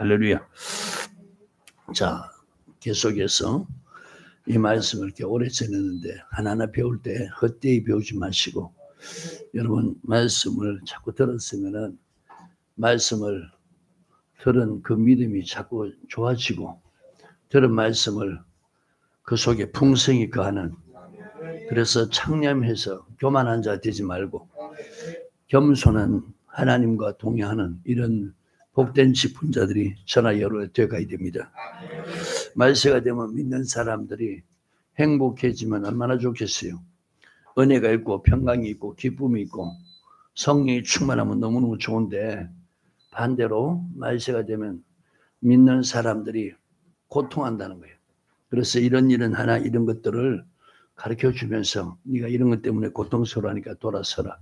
할렐루야. 자, 계속해서 이 말씀을 이렇게 오래 전했는데 하나하나 배울 때 헛되이 배우지 마시고, 여러분 말씀을 자꾸 들었으면은 말씀을 들은 그 믿음이 자꾸 좋아지고, 들은 말씀을 그 속에 풍성히 거하는, 그래서 창념해서 교만한 자 되지 말고 겸손한 하나님과 동행하는 이런 복된 직분자들이 저나 여러분 되어가야 됩니다. 말세가 되면 믿는 사람들이 행복해지면 얼마나 좋겠어요. 은혜가 있고 평강이 있고 기쁨이 있고 성령이 충만하면 너무너무 좋은데, 반대로 말세가 되면 믿는 사람들이 고통한다는 거예요. 그래서 이런 일은 하나, 이런 것들을 가르쳐 주면서 네가 이런 것 때문에 고통스러워하니까 돌아서라.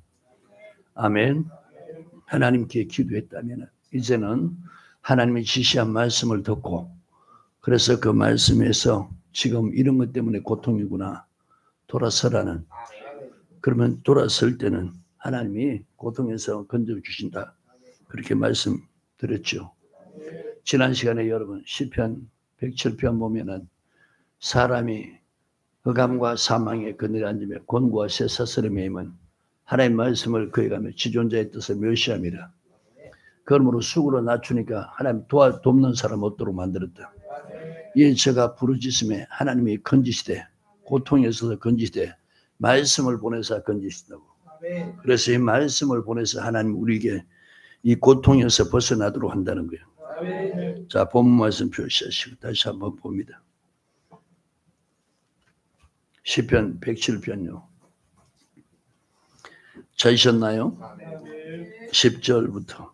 아멘. 하나님께 기도했다면 이제는 하나님이 지시한 말씀을 듣고, 그래서 그 말씀에서 지금 이런 것 때문에 고통이구나, 돌아서라는, 그러면 돌아설 때는 하나님이 고통에서 건져주신다, 그렇게 말씀드렸죠. 지난 시간에 여러분 시편 107편 보면은 사람이 흑암과 사망의 그늘에 앉으며 곤고와 쇠사슬에 매임은 하나님의 말씀을 그에가며 지존자의 뜻을 멸시함이라. 그러므로 쑥으로 낮추니까 하나님 돕는 사람 없도록 만들었다. 이 제가 부르짖음에 하나님이 건지시되, 고통에서 건지시되 말씀을 보내서 건지신다고. 그래서 이 말씀을 보내서 하나님 우리에게 이 고통에서 벗어나도록 한다는 거예요. 자, 본문 말씀 표시하시고 다시 한번 봅니다. 시편 107편요. 찾으셨나요? 10절부터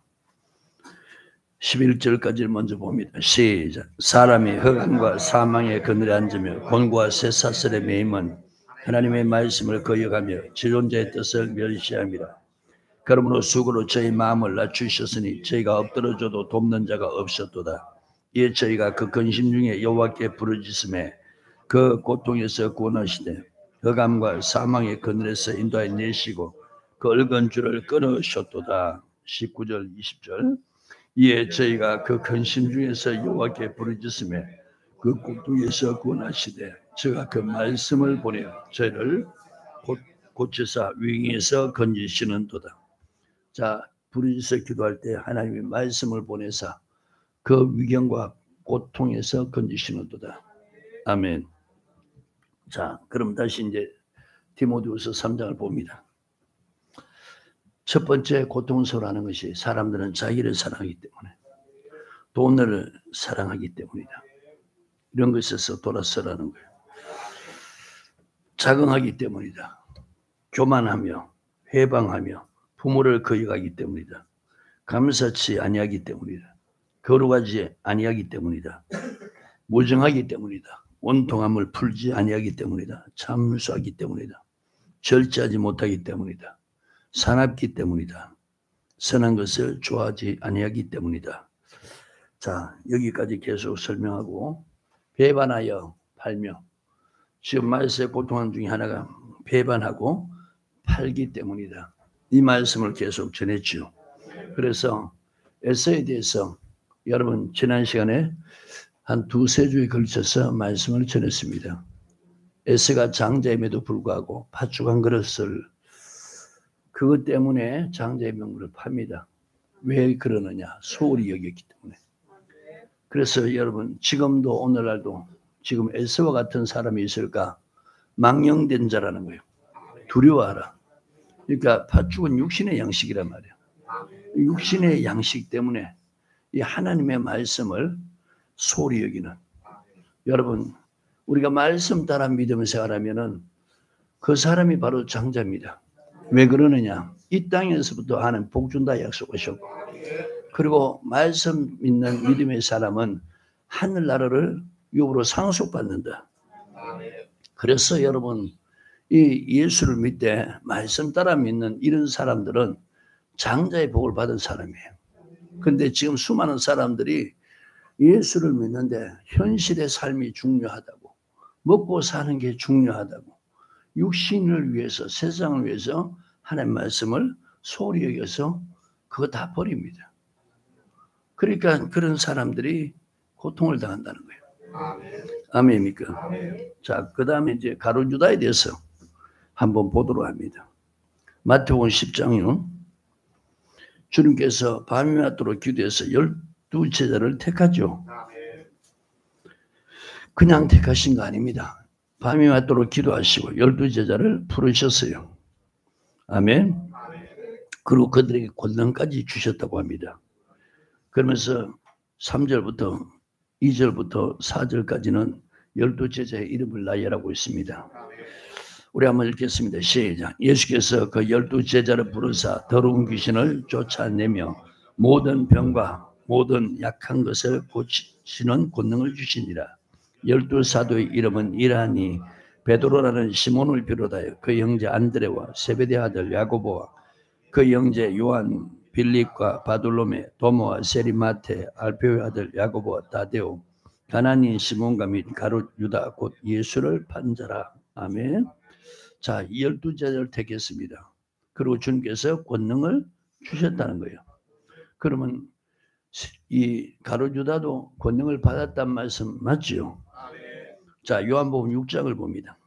11절까지를 먼저 봅니다. 시작. 사람이 흑암과 사망의 그늘에 앉으며 곤고와 쇠사슬에 매임은 하나님의 말씀을 거역하며 지존자의 뜻을 멸시함이라. 그러므로 쑥으로 저희 마음을 낮추셨으니 저희가 엎드러져도 돕는 자가 없었도다. 이에 저희가 그 근심 중에 여호와께 부르짖음에 그 고통에서 구원하시되 흑암과 사망의 그늘에서 인도하여 내시고 그 얽은 줄을 끊으셨도다. 19절 20절. 이에 저희가 그 근심 중에서 여호와께 부르짖음에 그 고통에서 구원하시되 저가 그 말씀을 보내어 저희를 고치사 위기에서 건지시는도다. 자, 부르짖어 기도할 때 하나님의 말씀을 보내사 그 위경과 고통에서 건지시는도다. 아멘. 자, 그럼 다시 이제 디모데후서 3장을 봅니다. 첫 번째 고통스러워하는 것이 사람들은 자기를 사랑하기 때문에, 돈을 사랑하기 때문이다. 이런 것에서 돌아서라는 거예요. 자긍하기 때문이다. 교만하며 회방하며 부모를 거역하기 때문이다. 감사치 아니하기 때문이다. 거룩하지 아니하기 때문이다. 무정하기 때문이다. 원통함을 풀지 아니하기 때문이다. 참수하기 때문이다. 절제하지 못하기 때문이다. 사납기 때문이다. 선한 것을 좋아하지 아니하기 때문이다. 자, 여기까지 계속 설명하고, 배반하여 팔며, 지금 말세에 고통하는 중에 하나가 배반하고 팔기 때문이다. 이 말씀을 계속 전했죠. 그래서 에서에 대해서 여러분 지난 시간에 한 두세 주에 걸쳐서 말씀을 전했습니다. 에서가 장자임에도 불구하고 팥죽 그릇을, 그것 때문에 장자의 명분을 팝니다. 왜 그러느냐? 소홀히 여겼기 때문에. 그래서 여러분 지금도 오늘날도 지금 에서와 같은 사람이 있을까? 망령된 자라는 거예요. 두려워하라. 그러니까 팥죽은 육신의 양식이란 말이에요. 육신의 양식 때문에 이 하나님의 말씀을 소홀히 여기는, 여러분 우리가 말씀 따라 믿음을 생활하면은 그 사람이 바로 장자입니다. 왜 그러느냐? 이 땅에서부터 하나님 복 준다 약속하셨고, 그리고 말씀 믿는 믿음의 사람은 하늘나라를 유업으로 상속받는다. 그래서 여러분 이 예수를 믿되 말씀 따라 믿는 이런 사람들은 장자의 복을 받은 사람이에요. 그런데 지금 수많은 사람들이 예수를 믿는데 현실의 삶이 중요하다고, 먹고 사는 게 중요하다고, 육신을 위해서, 세상을 위해서 하나님의 말씀을 소홀히 여겨서 그거 다 버립니다. 그러니까 그런 사람들이 고통을 당한다는 거예요. 아멘입니까? 자, 그 다음에 이제 가룟유다에 대해서 한번 보도록 합니다. 마태복음 10장이요. 주님께서 밤이 맞도록 기도해서 12제자를 택하죠. 그냥 택하신 거 아닙니다. 밤이 맞도록 기도하시고 12제자를 부르셨어요. 아멘. 그리고 그들에게 권능까지 주셨다고 합니다. 그러면서 3절부터 2절부터 4절까지는 12제자의 이름을 나열하고 있습니다. 우리 한번 읽겠습니다. 시작. 예수께서 그 12제자를 부르사 더러운 귀신을 쫓아내며 모든 병과 모든 약한 것을 고치시는 권능을 주시니라. 12사도의 이름은 이러하니 베드로라는 시몬을 비롯하여 그 형제 안드레와 세베대 아들 야고보와 그 형제 요한, 빌립과 바돌로메, 도모와 세리마테, 알페오의 아들 야고보와 다데오, 가나니인 시몬과 및 가룟 유다 곧 예수를 판 자라. 아멘. 자, 12제자를 택했습니다. 그리고 주님께서 권능을 주셨다는 거예요. 그러면 이 가룟 유다도 권능을 받았단 말씀 맞죠? 자, 요한복음 6장을 봅니다.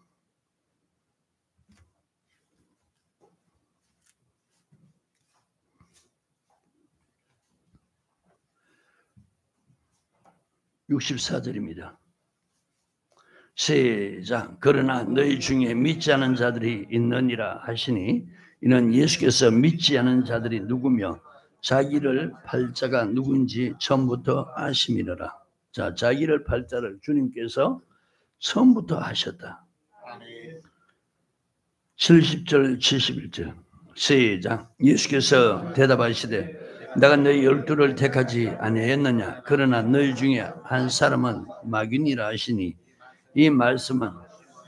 (64절입니다) 시작. 그러나 너희 중에 믿지 않은 자들이 있느니라 하시니 이는 예수께서 믿지 않은 자들이 누구며 자기를 팔 자가 누군지 처음부터 아심이라. 자, 자기를 팔 자를 주님께서 처음부터 하셨다. 70절 71절 시작. 예수께서 대답하시되 내가 너희 12를 택하지 아니하였느냐. 그러나 너희 중에 한 사람은 마귀니라 하시니 이 말씀은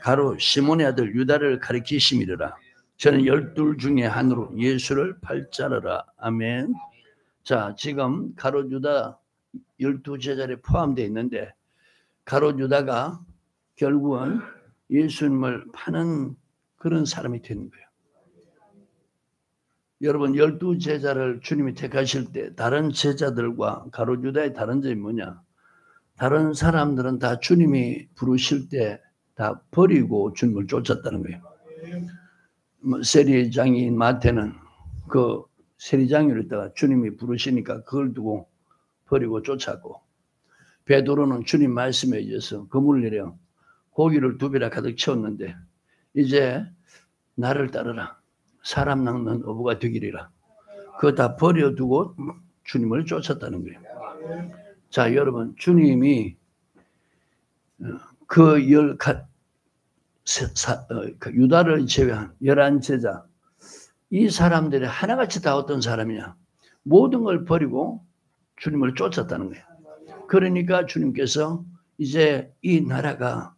가룟 시몬의 아들 유다를 가리키심이라. 저는 12 중에 하나로 예수를 팔 자라. 아멘. 자, 지금 가룟 유다 12제자에 포함되어 있는데 가룟 유다가 결국은 예수님을 파는 그런 사람이 되는 거예요. 여러분 12제자를 주님이 택하실 때 다른 제자들과 가룟 유다의 다른 점이 뭐냐? 다른 사람들은 다 주님이 부르실 때 다 버리고 주님을 쫓았다는 거예요. 세리장인 마태는 그 세리장으로 있다가 주님이 부르시니까 그걸 두고 버리고 쫓았고, 베드로는 주님 말씀에 의해서 그물을 내려 고기를 2배나 가득 채웠는데 이제 나를 따르라. 사람 낚는 어부가 되기리라. 그거 다 버려두고 주님을 쫓았다는 거예요. 자, 여러분, 주님이 그 유다를 제외한 11제자, 이 사람들이 하나같이 다 어떤 사람이냐? 모든 걸 버리고 주님을 쫓았다는 거예요. 그러니까 주님께서 이제 이 나라가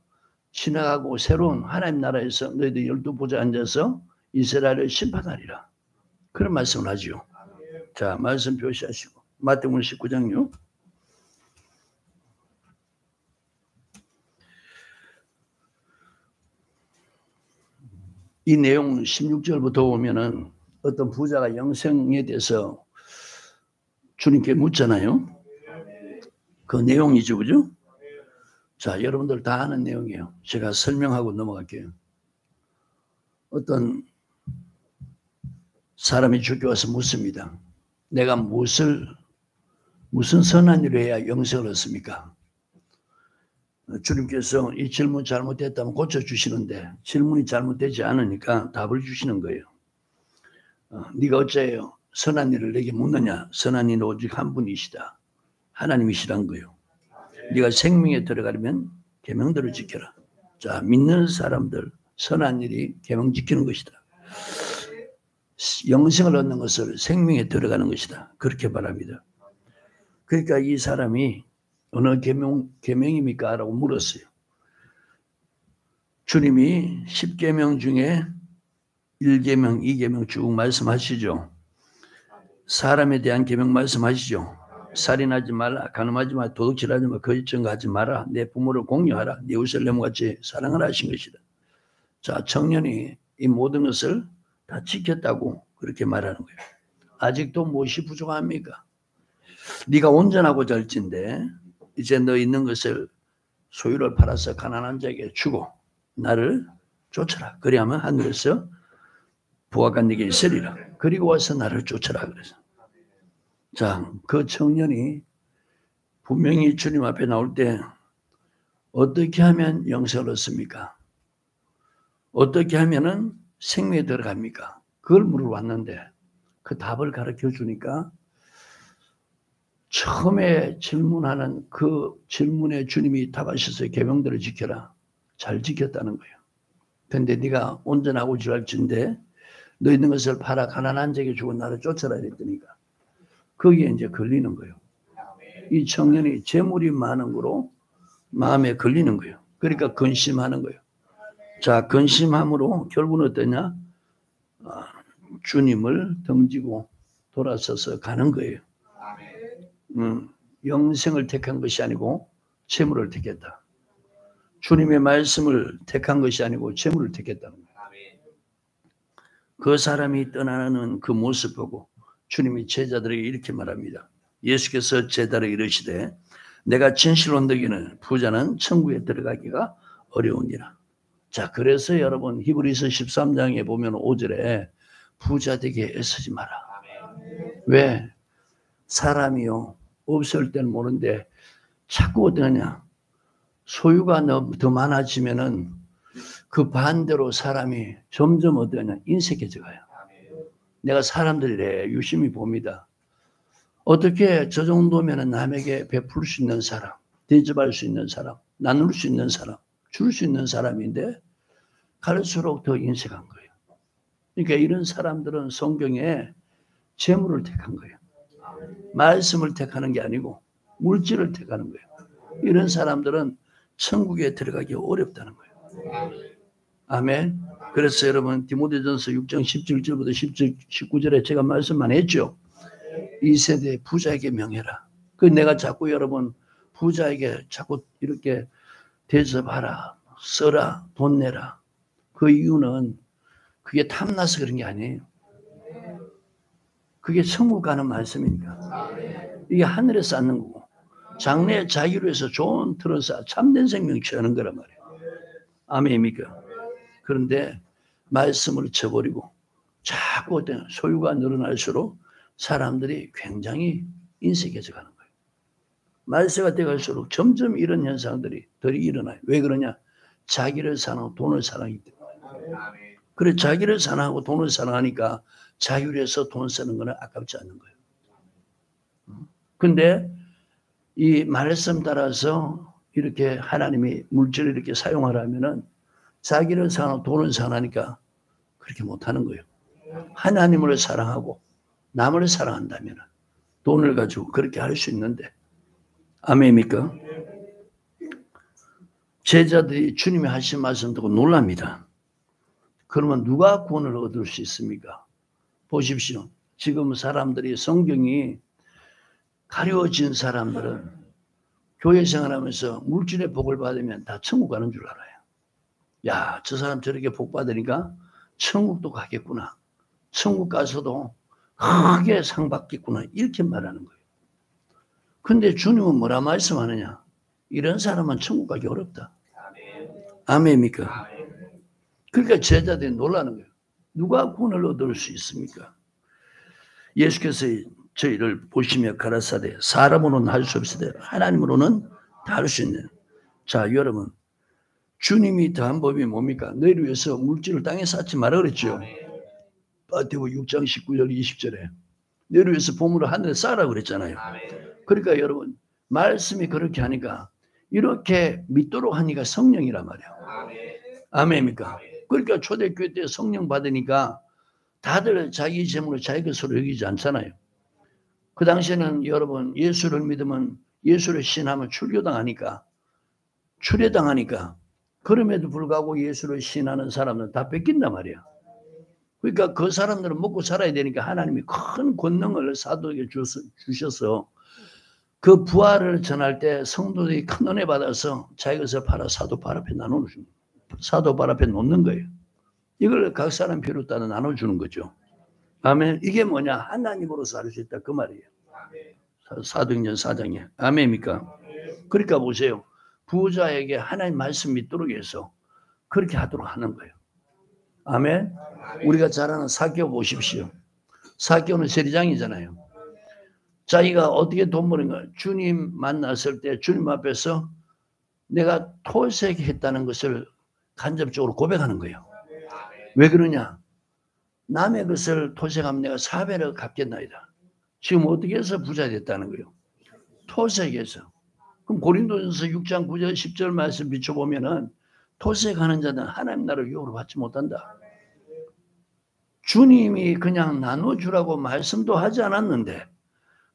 지나가고 새로운 하나님 나라에서 너희들 12보좌에 앉아서 이스라엘을 심판하리라. 그런 말씀을 하죠. 자, 말씀 표시하시고 마태복음 19장요. 이 내용 16절부터 보면은 어떤 부자가 영생에 대해서 주님께 묻잖아요. 그 내용이죠, 그죠? 자, 여러분들 다 아는 내용이에요. 제가 설명하고 넘어갈게요. 어떤 사람이 주께 와서 묻습니다. 내가 무슨 선한 일을 해야 영생을 얻습니까? 주님께서 이 질문 잘못됐다면 고쳐주시는데 질문이 잘못되지 않으니까 답을 주시는 거예요. 네가 어째요 선한 일을 내게 묻느냐? 선한 이는 오직 한 분이시다. 하나님이시란 거예요. 네가 생명에 들어가려면 계명들을 지켜라. 자, 믿는 사람들 선한 일이 계명 지키는 것이다. 영생을 얻는 것을 생명에 들어가는 것이다. 그렇게 말합니다. 그러니까 이 사람이 어느 계명입니까? 라고 물었어요. 주님이 10계명 중에 1계명, 2계명 쭉 말씀하시죠. 사람에 대한 계명 말씀하시죠. 살인하지 말라, 간음하지 말라, 도둑질하지 말라, 거짓 증거하지 마라, 내 부모를 공경하라, 내 이웃을 같이 사랑을 하신 것이다. 자, 청년이 이 모든 것을 다 지켰다고 그렇게 말하는 거예요. 아직도 무엇이 부족합니까? 네가 온전하고자 할진대 이제 너 있는 것을 소유를 팔아서 가난한 자에게 주고 나를 쫓아라. 그리하면 하늘에서 부하가 네게 있으리라. 그리고 와서 나를 쫓아라. 그래서 자, 그 청년이 분명히 주님 앞에 나올 때 어떻게 하면 영생을 얻습니까? 어떻게 하면은 생명에 들어갑니까? 그걸 물어봤는데 그 답을 가르쳐 주니까 처음에 질문하는 그 질문에 주님이 답하셔서 계명들을 지켜라. 잘 지켰다는 거예요. 근데 네가 온전하고 지랄진데 너 있는 것을 팔아 가난한 자에게 주고 나를 쫓아라 이랬더니까 거기에 이제 걸리는 거예요. 이 청년이 재물이 많은 거로 마음에 걸리는 거예요. 그러니까 근심하는 거예요. 자, 근심함으로 결국은 어떠냐? 주님을 등지고 돌아서서 가는 거예요. 영생을 택한 것이 아니고 재물을 택했다. 주님의 말씀을 택한 것이 아니고 재물을 택했다는 거예요. 그 사람이 떠나는 그 모습 보고 주님이 제자들에게 이렇게 말합니다. 예수께서 제자들에게 이르시되 내가 진실로 너희는 부자는 천국에 들어가기가 어려우니라. 자, 그래서 여러분 히브리서 13장에 보면 5절에 부자 되게 애쓰지 마라. 왜? 사람이요 없을 때는 모르는데 자꾸 어떠냐 소유가 더 많아지면은 그 반대로 사람이 점점 어떠냐 인색해져 가요. 내가 사람들이 유심히 봅니다. 어떻게 저 정도면은 남에게 베풀 수 있는 사람, 대접할 수 있는 사람, 나눌 수 있는 사람, 줄 수 있는 사람인데 갈수록 더 인색한 거예요. 그러니까 이런 사람들은 성경에 재물을 택한 거예요. 말씀을 택하는 게 아니고 물질을 택하는 거예요. 이런 사람들은 천국에 들어가기 어렵다는 거예요. 아멘. 그래서 여러분 디모데전서 6장 17절부터 19절에 제가 말씀 많이 했죠. 이 세대 부자에게 명해라. 그 내가 자꾸 여러분 부자에게 자꾸 이렇게 대접하라, 써라, 돈 내라. 그 이유는 그게 탐나서 그런 게 아니에요. 그게 천국 가는 말씀이니까. 이게 하늘에 쌓는 거고 장래의 자유로 해서 좋은 틀어서 참된 생명 취하는 거란 말이에요. 아멘입니까? 그런데 말씀을 쳐버리고 자꾸 소유가 늘어날수록 사람들이 굉장히 인색해져 가는 거예요. 말세가 돼갈수록 점점 이런 현상들이 더 일어나요. 왜 그러냐? 자기를 사랑하고 돈을 사랑하기 때문에. 그래 자기를 사랑하고 돈을 사랑하니까 자율에서 돈 쓰는 거는 아깝지 않는 거예요. 근데 이 말씀 따라서 이렇게 하나님이 물질을 이렇게 사용하라면은 자기를 사랑하고 돈을 사랑하니까 그렇게 못하는 거예요. 하나님을 사랑하고 남을 사랑한다면 돈을 가지고 그렇게 할 수 있는데 아멘입니까? 제자들이 주님이 하신 말씀 듣고 놀랍니다. 그러면 누가 구원을 얻을 수 있습니까? 보십시오. 지금 사람들이 성경이 가려진 사람들은 교회 생활하면서 물질의 복을 받으면 다 천국 가는 줄 알아요. 야, 저 사람 저렇게 복 받으니까 천국도 가겠구나. 천국 가서도 크게 상 받겠구나. 이렇게 말하는 거예요. 근데 주님은 뭐라 말씀하느냐? 이런 사람은 천국 가기 어렵다. 아멘입니까? 그러니까 제자들이 놀라는 거예요. 누가 구원을 얻을 수 있습니까? 예수께서 저희를 보시며 가라사대 사람으로는 할 수 없으되 하나님으로는 다 할 수 있는. 자, 여러분 주님이 더한 법이 뭡니까? 너희를 위해서 물질을 땅에 쌓지 마라 그랬죠. 마태복음 6장 19절 20절에 너희를 위해서 보물을 하늘에 쌓으라 그랬잖아요. 그러니까 여러분 말씀이 그렇게 하니까 이렇게 믿도록 하니까 성령이란 말이에요. 아멘입니까? 그러니까 초대교회 때 성령 받으니까 다들 자기 재물을 자기 것으로 여기지 않잖아요. 그 당시에는 여러분 예수를 믿으면 예수를 신하면 출교당하니까 출애당하니까 그럼에도 불구하고 예수를 신하는 사람은 다 뺏긴단 말이야. 그러니까 그 사람들은 먹고 살아야 되니까 하나님이 큰 권능을 사도에게 주셔서 그 부활을 전할 때 성도들이 큰 은혜 받아서 자기 것을 팔아 사도 발 앞에 나눠주는 사도 발 앞에 놓는 거예요. 이걸 각 사람 필요 따라 나눠주는 거죠. 아멘. 이게 뭐냐? 하나님으로서 할 수 있다 그 말이에요. 사도행전 4장에. 아멘입니까? 그러니까 보세요. 부자에게 하나님 말씀 믿도록 해서 그렇게 하도록 하는 거예요. 아멘. 우리가 잘 아는 사개오 보십시오. 사개오는 세리장이잖아요. 자기가 어떻게 돈 버는가? 주님 만났을 때 주님 앞에서 내가 토색했다는 것을 간접적으로 고백하는 거예요. 왜 그러냐? 남의 것을 토색하면 내가 4배를 갚겠나이다. 지금 어떻게 해서 부자 됐다는 거예요? 토색해서. 그럼 고린도전서 6장 9절 10절 말씀 비춰보면은 토색하는 자는 하나님 나라를 유업으로 받지 못한다. 주님이 그냥 나눠주라고 말씀도 하지 않았는데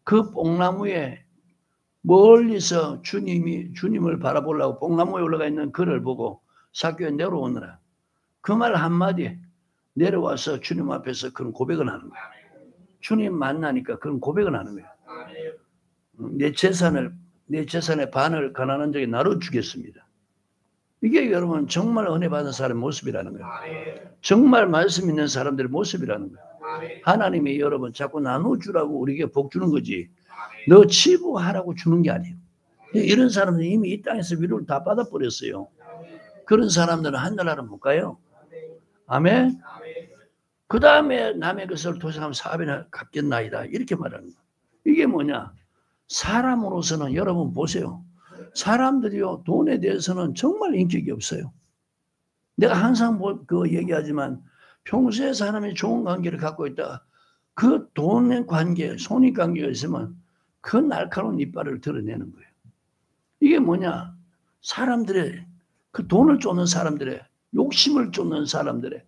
그 뽕나무에 멀리서 주님을 바라보려고 뽕나무에 올라가 있는 그를 보고 사교에 내려오느라 그 말 한마디에 내려와서 주님 앞에서 그런 고백을 하는 거야. 주님 만나니까 그런 고백을 하는 거야. 내 재산의 반을 가난한 자에게 나눠주겠습니다. 이게 여러분 정말 은혜 받은 사람의 모습이라는 거예요. 정말 말씀 있는 사람들의 모습이라는 거예요. 하나님이 여러분 자꾸 나눠주라고 우리에게 복 주는 거지 너 치부하라고 주는 게 아니에요. 이런 사람들은 이미 이 땅에서 위로를 다 받아버렸어요. 그런 사람들은 하늘나라 못 가요. 아멘. 그 다음에 남의 것을 도생하면 4배나 갚겠나이다 이렇게 말하는 거예요. 이게 뭐냐? 사람으로서는 여러분 보세요. 사람들이요 돈에 대해서는 정말 인격이 없어요. 내가 항상 그 얘기하지만 평소에 사람이 좋은 관계를 갖고 있다. 그 돈의 관계, 손익관계가 있으면 그 날카로운 이빨을 드러내는 거예요. 이게 뭐냐? 사람들의 그 돈을 쫓는 사람들의 욕심을 쫓는 사람들의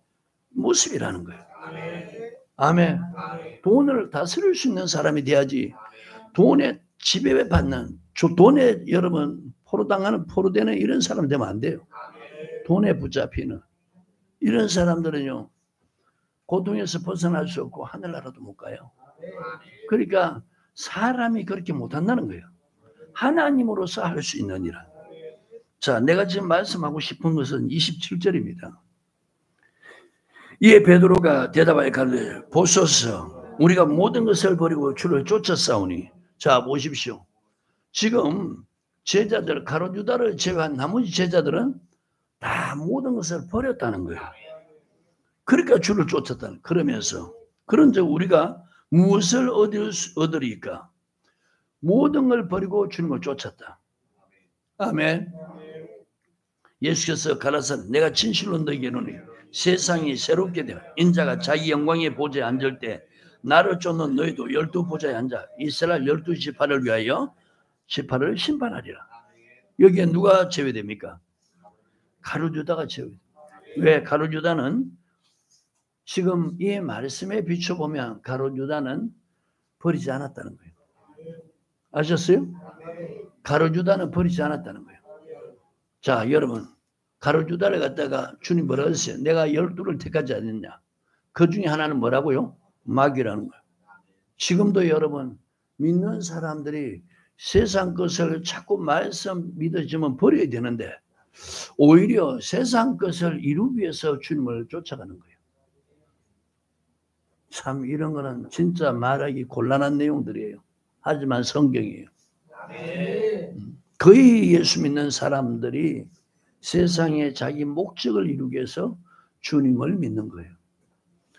모습이라는 거예요. 아멘. 돈을 다스릴 수 있는 사람이 돼야지 돈에 지배받는 돈에 여러분 포로당하는 포로되는 이런 사람 되면 안 돼요. 돈에 붙잡히는 이런 사람들은요 고통에서 벗어날 수 없고 하늘나라도 못 가요. 그러니까 사람이 그렇게 못한다는 거예요. 하나님으로서 할 수 있는 일은. 자, 내가 지금 말씀하고 싶은 것은 27절입니다. 이에 베드로가 대답하여 가로되 보소서 우리가 모든 것을 버리고 주를 쫓았사오니. 자 보십시오. 지금 제자들 가룟 유다를 제외한 나머지 제자들은 다 모든 것을 버렸다는 거예요. 그러니까 주를 쫓았다는. 그러면서 그런즉 우리가 무엇을 얻으리까? 모든 걸 버리고 주님을 쫓았다. 아멘. 예수께서 가라사대 내가 진실로 너희에게 이르노니 세상이 새롭게 되어 인자가 자기 영광의 보좌에 앉을 때 나를 쫓는 너희도 12 보좌에 앉아 이스라엘 12 지파를 위하여 지파를 심판하리라. 여기에 누가 제외됩니까? 가룟 유다가 제외됩니다. 왜? 가룟 유다는 지금 이 말씀에 비춰보면 가룟 유다는 버리지 않았다는 거예요. 아셨어요? 가룟 유다는 버리지 않았다는 거예요. 자 여러분 가룟 유다를 갖다가 주님 뭐라 그랬어요? 내가 12를 택하지 않았냐? 그 중에 하나는 뭐라고요? 마귀라는 거예요. 지금도 여러분 믿는 사람들이 세상 것을 자꾸 말씀 믿어지면 버려야 되는데 오히려 세상 것을 이루기 위해서 주님을 쫓아가는 거예요. 참 이런 거는 진짜 말하기 곤란한 내용들이에요. 하지만 성경이에요. 거의 예수 믿는 사람들이 세상에 자기 목적을 이루기 위해서 주님을 믿는 거예요.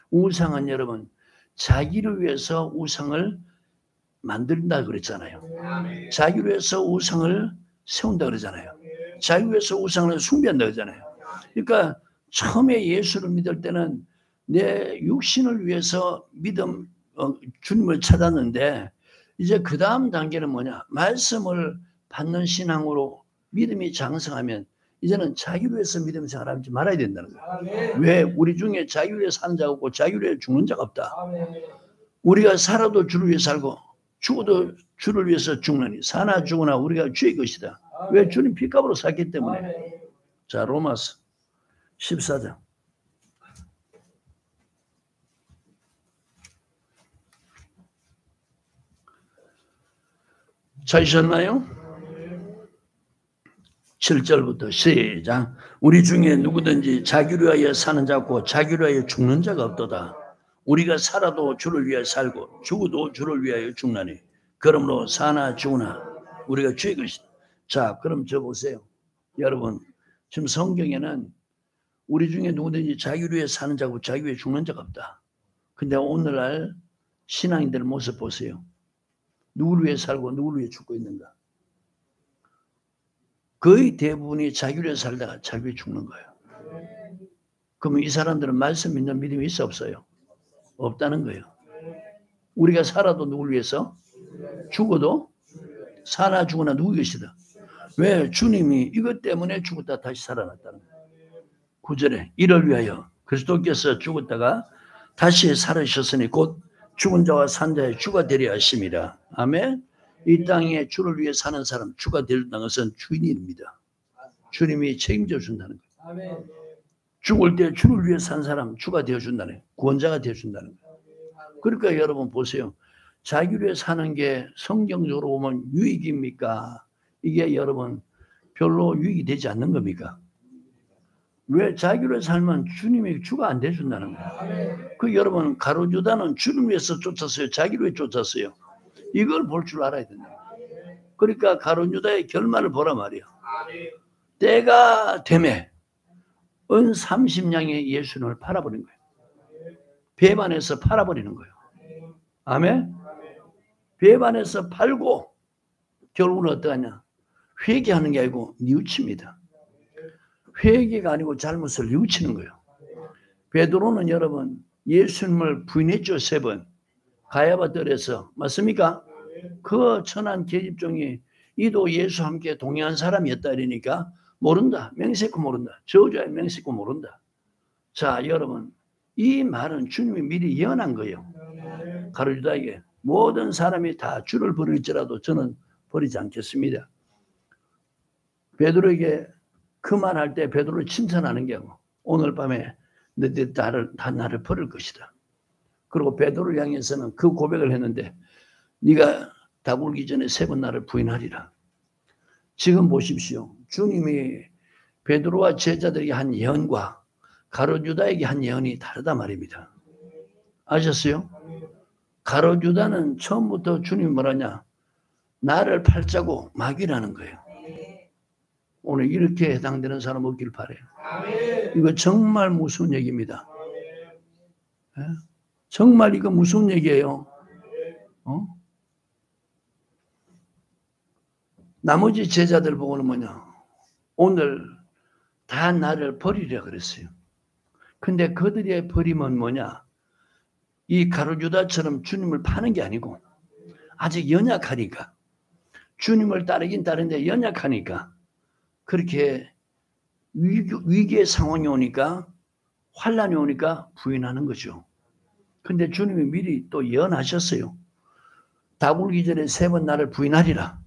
우상은 여러분 자기를 위해서 우상을 만든다 그랬잖아요. 자기를 위해서 우상을 세운다 그러잖아요. 자기를 위해서 우상을 숭배한다 그러잖아요. 그러니까 처음에 예수를 믿을 때는 내 육신을 위해서 주님을 찾았는데 이제 그 다음 단계는 뭐냐? 말씀을 받는 신앙으로 믿음이 장성하면 이제는 자기를 위해서 믿음 생활하지 말아야 된다는 거예요. 왜? 우리 중에 자기를 위해 사는 자가 없고 자기를 위해 죽는 자가 없다. 우리가 살아도 주를 위해 살고 죽어도 주를 위해서 죽느니 사나 죽으나 우리가 주의 것이다. 왜? 주님 피값으로 샀기 때문에. 자 로마서 14장. 찾으셨나요? 7절부터 시작. 우리 중에 누구든지 자기를 위하여 사는 자가 없고 자기를 위하여 죽는 자가 없도다. 우리가 살아도 주를 위하여 살고 죽어도 주를 위하여 죽나니 그러므로 사나 죽으나 우리가 주의 것이다. 자, 그럼 저 보세요. 여러분, 지금 성경에는 우리 중에 누구든지 자기를 위해 사는 자고 자기 위해 죽는 자가 없다. 근데 오늘날 신앙인들 모습 보세요. 누구를 위해 살고 누구를 위해 죽고 있는가? 거의 대부분이 자기를 위해 살다가 자기 위해 죽는 거예요. 그러면 이 사람들은 말씀 믿는 믿음이 있어 없어요? 없다는 거예요. 우리가 살아도 누구를 위해서? 죽어도 사나 죽으나 누구 것이다. 왜? 주님이 이것 때문에 죽었다 다시 살아났다는 거예요. 9절에 이를 위하여 그리스도께서 죽었다가 다시 살아셨으니 곧 죽은 자와 산 자의 주가 되려 하심이라. 아멘. 이 땅에 주를 위해 사는 사람 주가 되었다는 것은 주인입니다. 주님이 책임져 준다는 거예요. 죽을 때 주를 위해 산 사람 주가 되어준다는 거예요. 구원자가 되어준다는 거예요. 그러니까 여러분 보세요. 자기를 위해 사는 게 성경적으로 보면 유익입니까? 이게 여러분 별로 유익이 되지 않는 겁니까? 왜? 자기를 위해 살면 주님이 주가 안 되어준다는 거예요. 그 여러분 가룟유다는 주를 위해서 쫓았어요? 자기를 위해 쫓았어요? 이걸 볼 줄 알아야 된다. 그러니까 가룟유다의 결말을 보라 말이야. 때가 되매 은 30냥의 예수님을 팔아버린 거예요. 배반해서 팔아버리는 거예요. 아멘? 배반해서 팔고 결국은 어떠하냐? 회개하는 게 아니고 뉘우칩니다. 회개가 아니고 잘못을 뉘우치는 거예요. 베드로는 여러분 예수님을 부인했죠. 3번. 가야바 뜰에서. 맞습니까? 그 천한 계집종이 이도 예수와 함께 동행한 사람이었다 이러니까 모른다. 맹세코 모른다. 저주야 맹세코 모른다. 자, 여러분 이 말은 주님이 미리 예언한 거예요. 가룟유다에게 모든 사람이 다 주를 버릴지라도 저는 버리지 않겠습니다. 베드로에게 그 말할 때 베드로를 칭찬하는 게 오늘 밤에 너희들 다 나를 버릴 것이다. 그리고 베드로를 향해서는 그 고백을 했는데 네가 닭 울기 전에 3번 나를 부인하리라. 지금 보십시오. 주님이 베드로와 제자들에게 한 예언과 가룟유다에게 한 예언이 다르다 말입니다. 아셨어요? 가룟유다는 처음부터 주님이 뭐라냐? 나를 팔자고 막이라는 거예요. 오늘 이렇게 해당되는 사람 없길 바라요. 이거 정말 무서운 얘기입니다. 정말 이거 무서운 얘기예요. 나머지 제자들 보고는 뭐냐? 오늘 다 나를 버리려 그랬어요. 근데 그들의 버림은 뭐냐? 이 가룟유다처럼 주님을 파는 게 아니고 아직 연약하니까 주님을 따르긴 따르는데 연약하니까 그렇게 위기의 상황이 오니까 환란이 오니까 부인하는 거죠. 근데 주님이 미리 또 예언하셨어요. 닭 울기 전에 3번 나를 부인하리라.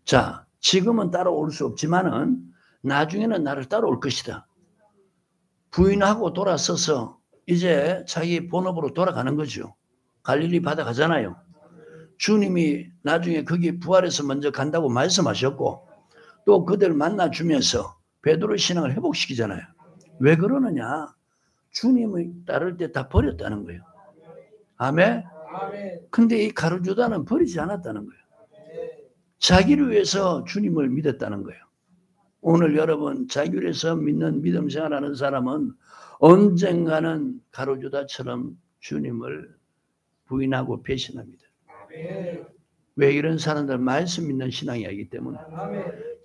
자, 지금은 따라올 수 없지만은 나중에는 나를 따라올 것이다. 부인하고 돌아서서 이제 자기 본업으로 돌아가는 거죠. 갈릴리 바다 가잖아요. 주님이 나중에 거기 부활해서 먼저 간다고 말씀하셨고 또 그들 만나주면서 베드로 신앙을 회복시키잖아요. 왜 그러느냐? 주님을 따를 때 다 버렸다는 거예요. 아멘? 근데 이 가룟유다는 버리지 않았다는 거예요. 자기를 위해서 주님을 믿었다는 거예요. 오늘 여러분 자기를 위해서 믿는 믿음 생활하는 사람은 언젠가는 가룟유다처럼 주님을 부인하고 배신합니다. 왜? 이런 사람들 말씀 믿는 신앙이 아니기 때문에.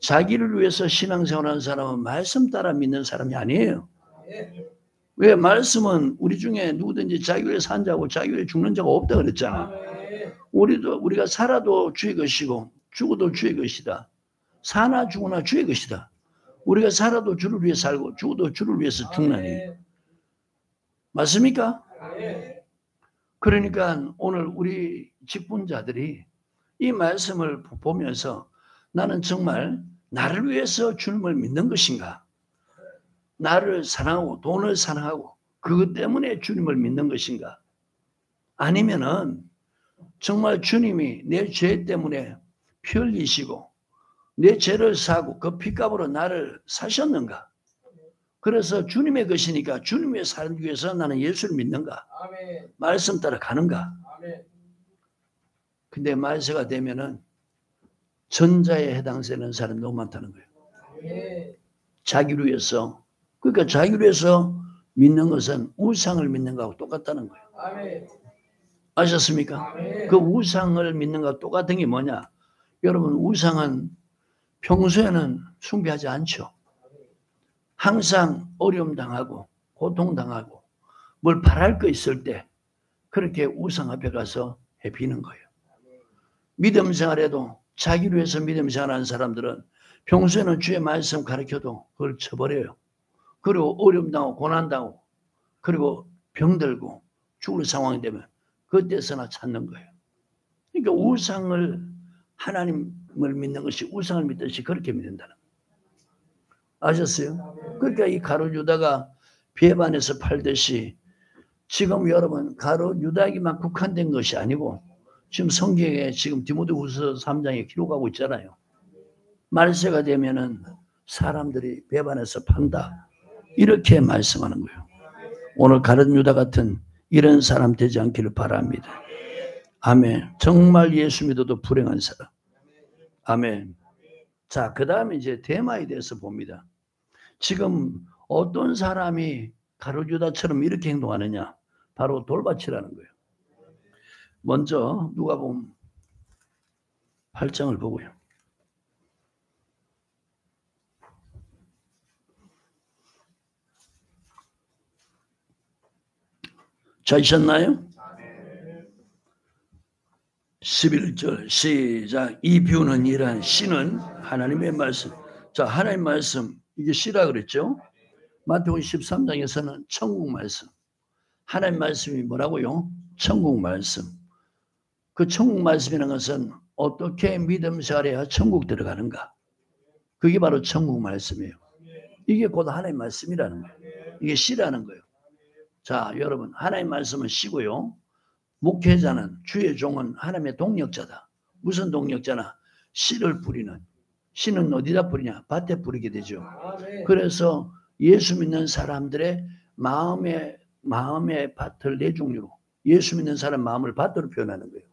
자기를 위해서 신앙생활하는 사람은 말씀 따라 믿는 사람이 아니에요. 왜? 말씀은 우리 중에 누구든지 자기 위해 산 자고 자기 위해 죽는 자가 없다 그랬잖아. 우리가 살아도 주의 것이고 죽어도 주의 것이다. 사나 죽으나 주의 것이다. 우리가 살아도 주를 위해 살고 죽어도 주를 위해서 죽나니. 맞습니까? 그러니까 오늘 우리 직분자들이 이 말씀을 보면서 나는 정말 나를 위해서 주님을 믿는 것인가? 나를 사랑하고 돈을 사랑하고 그것 때문에 주님을 믿는 것인가? 아니면은 정말 주님이 내 죄 때문에 피 흘리시고 내 죄를 사고 그 피값으로 나를 사셨는가? 그래서 주님의 것이니까 주님 위해 살기 위해서 나는 예수를 믿는가? 말씀 따라 가는가? 근데 말세가 되면은 전자에 해당되는 사람이 너무 많다는 거예요. 자기를 위해서. 그러니까 자기를 위해서 믿는 것은 우상을 믿는 거하고 똑같다는 거예요. 아셨습니까? 그 우상을 믿는 거하고 똑같은 게 뭐냐? 여러분, 우상은 평소에는 숭배하지 않죠. 항상 어려움 당하고 고통 당하고 뭘 바랄 거 있을 때 그렇게 우상 앞에 가서 해비는 거예요. 믿음 생활에도 자기를 위해서 믿음 생활하는 사람들은 평소에는 주의 말씀 가르쳐도 그걸 쳐버려요. 그리고 어려움 당하고 고난 당하고 그리고 병들고 죽을 상황이 되면 그때서나 찾는 거예요. 그러니까 우상을, 하나님을 믿는 것이 우상을 믿듯이 그렇게 믿는다는 거예요. 아셨어요? 그러니까 이 가룟 유다가 배반해서 팔듯이 지금 여러분 가룟 유다에게만 국한된 것이 아니고 지금 성경에 지금 디모데후서 3장에 기록하고 있잖아요. 말세가 되면은 사람들이 배반해서 판다. 이렇게 말씀하는 거예요. 오늘 가룟 유다 같은 이런 사람 되지 않기를 바랍니다. 아멘. 정말 예수 믿어도 불행한 사람. 아멘. 자, 그 다음에 이제 데마에 대해서 봅니다. 지금 어떤 사람이 가룟 유다처럼 이렇게 행동하느냐? 바로 돌밭이라는 거예요. 먼저 누가복음 8장을 보고요. 찾으셨나요? 11절 시작. 이 뷰는 이란 씨는 하나님의 말씀. 자, 하나님 말씀 이게 씨라 그랬죠. 마태복음 13장에서는 천국 말씀. 하나님 말씀이 뭐라고요? 천국 말씀. 그 천국 말씀이라는 것은 어떻게 믿음 생활해야 천국 들어가는가? 그게 바로 천국 말씀이에요. 이게 곧 하나님 말씀이라는 거예요. 이게 씨라는 거예요. 자, 여러분, 하나님 말씀은 씨고요. 목회자는, 주의 종은 하나님의 동력자다. 무슨 동력자나? 씨를 뿌리는. 씨는 어디다 뿌리냐? 밭에 뿌리게 되죠. 그래서 예수 믿는 사람들의 마음의 밭을 네 종류로, 예수 믿는 사람 마음을 밭으로 표현하는 거예요.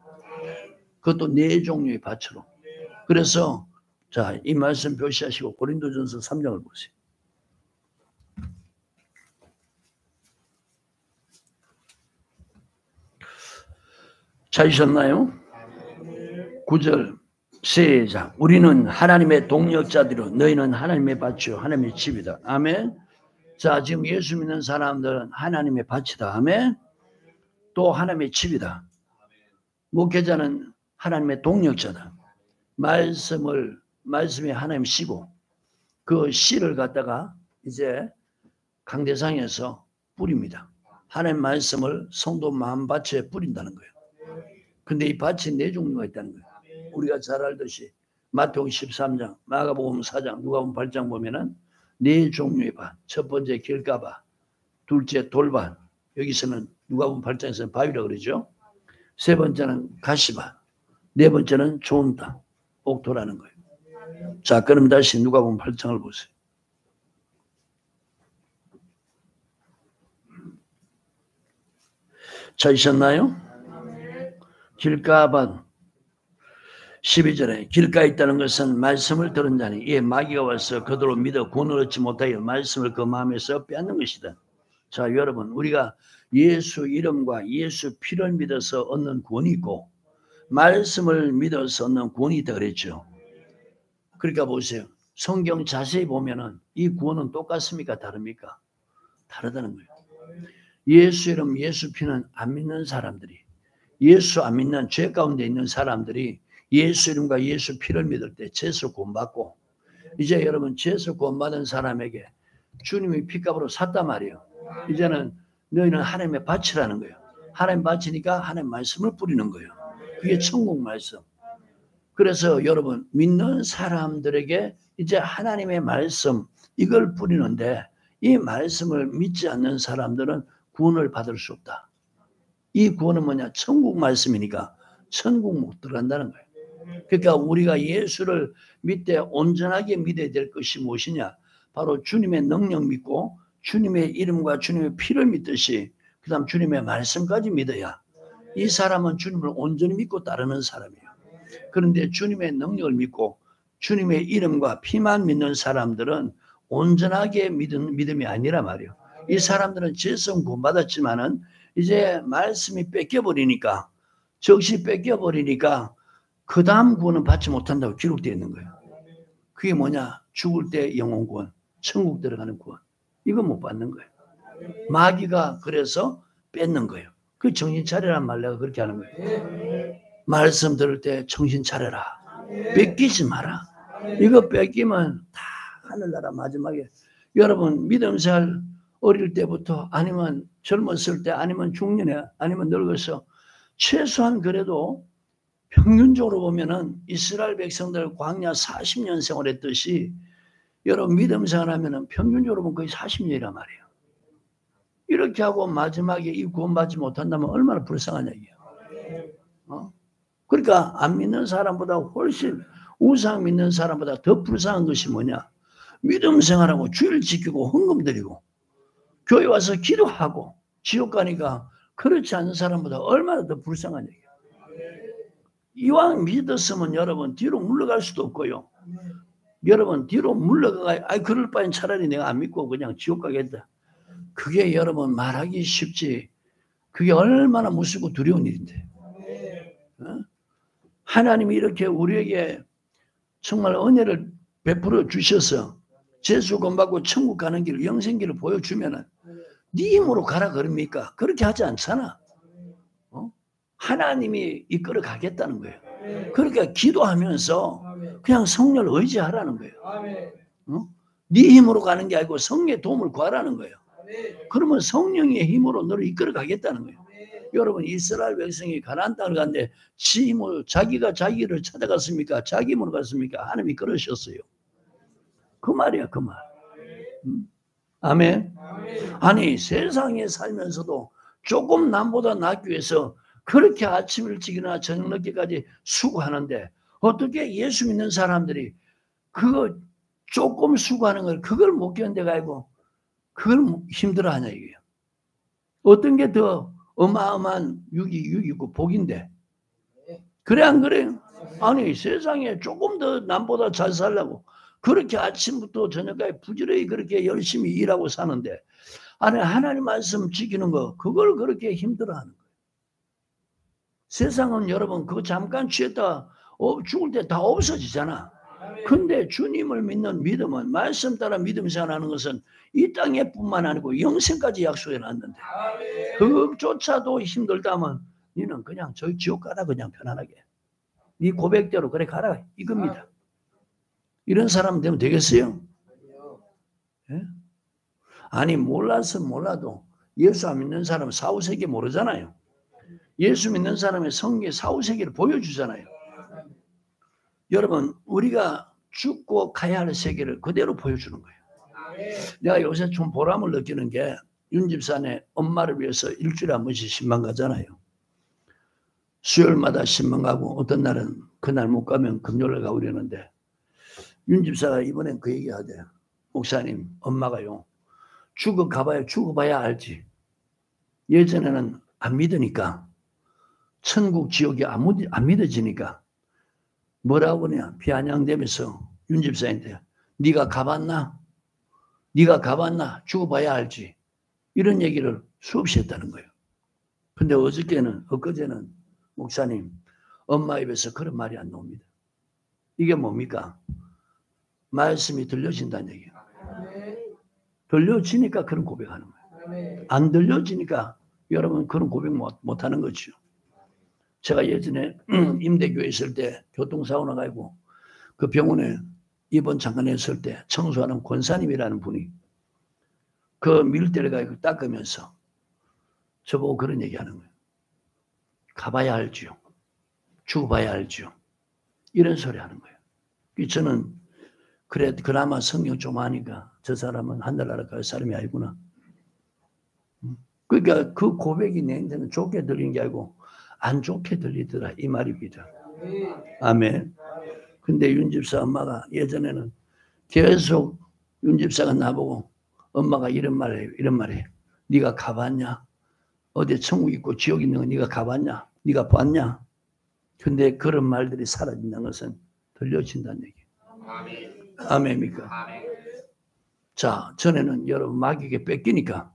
그것도 네 종류의 밭으로. 그래서 자, 이 말씀 표시하시고 고린도전서 3장을 보세요. 찾으셨나요? 9절 시작. 우리는 하나님의 동력자들이요 너희는 하나님의 밭이요 하나님의 집이다. 아멘. 자, 지금 예수 믿는 사람들은 하나님의 밭이다. 아멘. 또 하나님의 집이다. 목회자는 하나님의 동력자다. 말씀이 하나님 씨고 그 씨를 갖다가 이제 강대상에서 뿌립니다. 하나님 말씀을 성도 마음밭에 뿌린다는 거예요. 근데 이 밭이 네 종류가 있다는 거예요. 우리가 잘 알듯이 마태복음 13장, 마가복음 4장, 누가복음 8장 보면은 네 종류의 밭. 첫 번째 길가밭, 둘째 돌밭. 여기서는 누가복음 8장에서는 바위라고 그러죠. 세 번째는 가시밭. 네 번째는 좋은 땅, 옥토라는 거예요. 자, 그럼 다시 누가복음 8장을 보세요. 찾으셨나요? 길가밭 12절에 길가에 있다는 것은 말씀을 들은 자니 이에 마귀가 와서 그들로 믿어 구원을 얻지 못하여 말씀을 그 마음에서 빼앗는 것이다. 자, 여러분, 우리가 예수 이름과 예수 피를 믿어서 얻는 구원이 있고 말씀을 믿어서 얻는 구원이 있다 그랬죠. 그러니까 보세요. 성경 자세히 보면은 이 구원은 똑같습니까? 다릅니까? 다르다는 거예요. 예수 이름, 예수 피는 안 믿는 사람들이, 예수 안 믿는 죄 가운데 있는 사람들이 예수 이름과 예수 피를 믿을 때 죄에서 구원받고, 이제 여러분 죄에서 구원받은 사람에게 주님이 피값으로 샀단 말이에요. 이제는 너희는 하나님의 밭이라는 거예요. 하나님 밭이니까 하나님 말씀을 뿌리는 거예요. 그게 천국 말씀. 그래서 여러분 믿는 사람들에게 이제 하나님의 말씀 이걸 뿌리는데 이 말씀을 믿지 않는 사람들은 구원을 받을 수 없다. 이 구원은 뭐냐? 천국 말씀이니까 천국 못 들어간다는 거예요. 그러니까 우리가 예수를 믿되 온전하게 믿어야 될 것이 무엇이냐? 바로 주님의 능력 믿고 주님의 이름과 주님의 피를 믿듯이 그 다음 주님의 말씀까지 믿어야 이 사람은 주님을 온전히 믿고 따르는 사람이에요. 그런데 주님의 능력을 믿고 주님의 이름과 피만 믿는 사람들은 온전하게 믿음이 아니라 말이에요. 이 사람들은 죄성 구원받았지만은 이제 말씀이 뺏겨버리니까, 적시 뺏겨버리니까 그 다음 구원은 받지 못한다고 기록되어 있는 거예요. 그게 뭐냐? 죽을 때 영혼 구원, 천국 들어가는 구원. 이거 못 받는 거예요. 마귀가 그래서 뺏는 거예요. 그 정신 차려란 말 내가 그렇게 하는 거예요. 말씀 들을 때 정신 차려라. 뺏기지 마라. 이거 뺏기면 다 하늘나라 마지막에. 여러분 믿음 생활 어릴 때부터 아니면 젊었을 때 아니면 중년에 아니면 늙어서 최소한 그래도 평균적으로 보면은 이스라엘 백성들 광야 40년 생활했듯이 여러분 믿음 생활하면은 평균적으로 보면 거의 40년이란 말이에요. 이렇게 하고 마지막에 이 구원받지 못한다면 얼마나 불쌍한 얘기예요. 그러니까 안 믿는 사람보다 훨씬 우상 믿는 사람보다 더 불쌍한 것이 뭐냐? 믿음 생활하고 주일 지키고 헌금 드리고 교회 와서 기도하고 지옥 가니까 그렇지 않은 사람보다 얼마나 더 불쌍한 얘기예요. 이왕 믿었으면 여러분 뒤로 물러갈 수도 없고요. 여러분 뒤로 물러가, 그럴 바엔 차라리 내가 안 믿고 그냥 지옥 가겠다. 그게 여러분 말하기 쉽지. 그게 얼마나 무섭고 두려운 일인데. 하나님이 이렇게 우리에게 정말 은혜를 베풀어 주셔서 죄수 구원받고 천국 가는 길, 영생길을 보여주면은 네 힘으로 가라 그럽니까? 그렇게 하지 않잖아. 하나님이 이끌어 가겠다는 거예요. 그러니까 기도하면서 그냥 성령을 의지하라는 거예요. 네 힘으로 가는 게 아니고 성령의 도움을 구하라는 거예요. 그러면 성령의 힘으로 너를 이끌어 가겠다는 거예요. 여러분 이스라엘 백성이 가나안 땅을 갔는데 지 힘으로 자기가 자기를 찾아갔습니까? 자기 힘으로 갔습니까? 하나님이 그러셨어요. 그 말이야 그 말. 아멘. 아니 세상에 살면서도 조금 남보다 낫기 위해서 그렇게 아침 일찍이나 저녁 늦게까지 수고하는데 어떻게 예수 믿는 사람들이 그거 조금 수고하는 걸 그걸 못 견뎌가지고 그걸 힘들어하냐 이게요. 어떤 게 더 어마어마한 유익이고 복인데 그래 안 그래요? 아니 세상에 조금 더 남보다 잘 살려고 그렇게 아침부터 저녁까지 부지런히 그렇게 열심히 일하고 사는데 아니 하나님 말씀 지키는 거 그걸 그렇게 힘들어하는 거예요. 세상은 여러분 그거 잠깐 취했다 죽을 때 다 없어지잖아. 근데 주님을 믿는 믿음은 말씀 따라 믿음 생활하는 것은 이 땅에 뿐만 아니고 영생까지 약속해 놨는데 그것조차도 힘들다면 너는 그냥 저희 지옥 가라 그냥 편안하게. 네 고백대로 그래 가라 이겁니다. 이런 사람 되면 되겠어요? 예? 아니 몰라서 몰라도 예수 안 믿는 사람은 사후세계 모르잖아요. 예수 믿는 사람의 성경의 사후세계를 보여주잖아요. 여러분 우리가 죽고 가야 할 세계를 그대로 보여주는 거예요. 내가 요새 좀 보람을 느끼는 게 윤 집사네 엄마를 위해서 일주일에 한 번씩 신방 가잖아요. 수요일마다 신방 가고 어떤 날은 그날 못 가면 금요일 가고 이러는데 윤 집사가 이번엔 그 얘기 하대요. 목사님 엄마가요 죽어봐야 알지. 예전에는 안 믿으니까 천국 지옥이 안 믿어지니까 뭐라고 그러냐 비아냥대면서 윤 집사한테 네가 가봤나? 네가 가봤나? 죽어봐야 알지. 이런 얘기를 수없이 했다는 거예요. 근데 엊그제는 목사님 엄마 입에서 그런 말이 안 나옵니다. 이게 뭡니까? 말씀이 들려진다는 얘기예요. 들려지니까 그런 고백하는 거예요. 안 들려지니까 여러분 그런 고백 못하는 거죠. 제가 예전에 임대교회 있을 때 교통사고 나가지고 그 병원에 입원 잠깐 했을 때 청소하는 권사님이라는 분이 그 밀대를 가지고 닦으면서 저보고 그런 얘기하는 거예요. 가봐야 알지요. 죽어봐야 알지요. 이런 소리 하는 거예요. 저는 그래 그나마 성경 좀 아니까 저 사람은 하늘나라 갈 사람이 아니구나. 그러니까 그 고백이 내한테는 좋게 들린 게 아니고 안 좋게 들리더라 이 말입니다. 아멘. 근데 윤 집사 엄마가 예전에는 계속 윤 집사가 나보고 엄마가 이런 말해요. 네가 가봤냐? 어디 천국 있고 지옥 있는 거 네가 가봤냐? 네가 봤냐? 근데 그런 말들이 사라진다는 것은 들려진다는 얘기예요. 아멘입니까? 자, 전에는 여러분 마귀에게 뺏기니까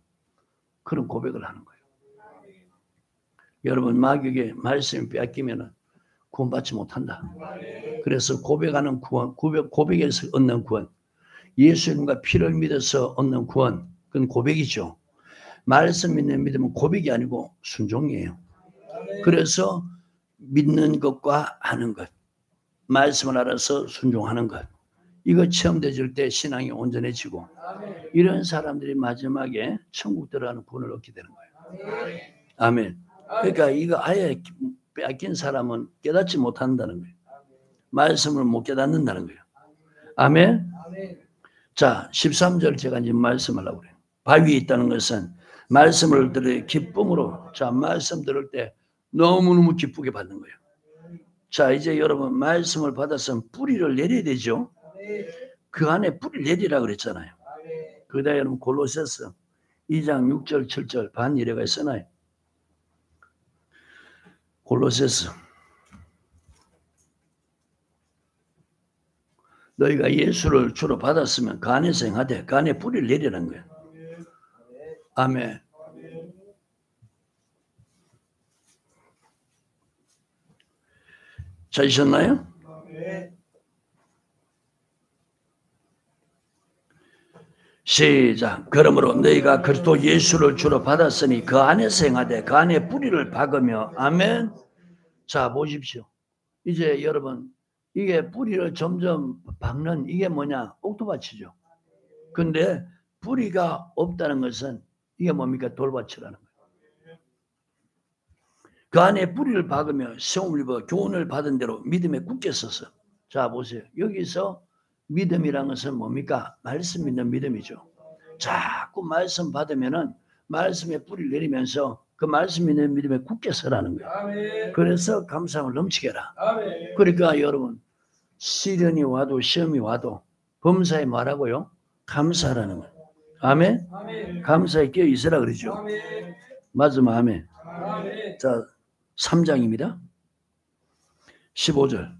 그런 고백을 하는 거예요. 여러분 마귀에게 말씀이 뺏기면 구원받지 못한다. 그래서 고백하는 구원, 고백에서 얻는 구원, 예수님과 피를 믿어서 얻는 구원, 그건 고백이죠. 말씀 믿는 믿음은 고백이 아니고 순종이에요. 그래서 믿는 것과 하는 것, 말씀을 알아서 순종하는 것, 이거 체험되질 때 신앙이 온전해지고 이런 사람들이 마지막에 천국 들어가는 구원을 얻게 되는 거예요. 아멘. 그러니까 이거 아예 빼앗긴 사람은 깨닫지 못한다는 거예요. 말씀을 못 깨닫는다는 거예요. 아멘. 자, 13절 제가 이제 말씀하려고 그래요. 바위에 있다는 것은 말씀을 들을 기쁨으로, 자, 말씀 들을 때 너무너무 기쁘게 받는 거예요. 자, 이제 여러분 말씀을 받아서 뿌리를 내려야 되죠. 그 안에 뿌리를 내리라 그랬잖아요. 그다 여러분 골로새서 2장 6절 7절 반이래가 써놔요. 골로새서 너희가 예수를 주로 받았으면 그 안에서 행하되 그 안에 뿌리를 내리라는 거예요. 아멘. 찾으셨나요? 시작. 그러므로 너희가 그리스도 예수를 주로 받았으니 그 안에서 행하되 그 안에 뿌리를 박으며 아멘. 자, 보십시오. 이제 여러분 이게 뿌리를 점점 박는 이게 뭐냐? 옥토밭이죠. 근데 뿌리가 없다는 것은 이게 뭡니까? 돌밭이라는 거예요. 그 안에 뿌리를 박으며 세움을 입어 교훈을 받은 대로 믿음에 굳게 서서. 자, 보세요. 여기서 믿음이라는 것은 뭡니까? 말씀 믿는 믿음이죠. 자꾸 말씀 받으면은 말씀에 뿌리를 내리면서 그 말씀 믿는 믿음에 굳게 서라는 거예요. 그래서 감사함을 넘치게 해라. 그러니까 여러분 시련이 와도 시험이 와도 범사에 말하고요. 감사하라는 거예요. 아멘? 감사에 끼어 있으라 그러죠. 맞으면 아멘. 자, 3장입니다. 15절.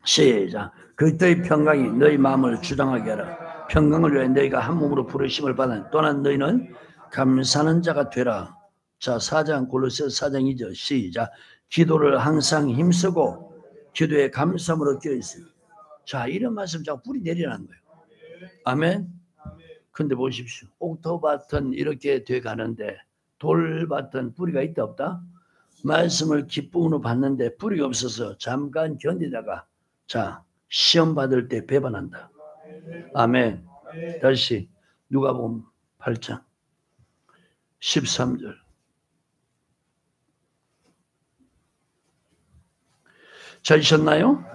시작. 그때의 평강이 너희 마음을 주장하게 하라. 평강을 위해 너희가 한 몸으로 부르심을 받은 또한 너희는 감사하는 자가 되라. 자, 4장 골로새서 4장 2절 시작. 기도를 항상 힘쓰고 기도에 감사함으로 끼어 있습니다. 자, 이런 말씀 자꾸 뿌리 내리라는 거예요. 아멘. 근데 보십시오. 옥토밭은 이렇게 돼 가는데 돌밭은 뿌리가 있다 없다? 말씀을 기쁨으로 받는데 뿌리가 없어서 잠깐 견디다가 자, 시험 받을 때 배반한다. 아멘. 다시 누가복음 8장 13절. 찾으셨나요?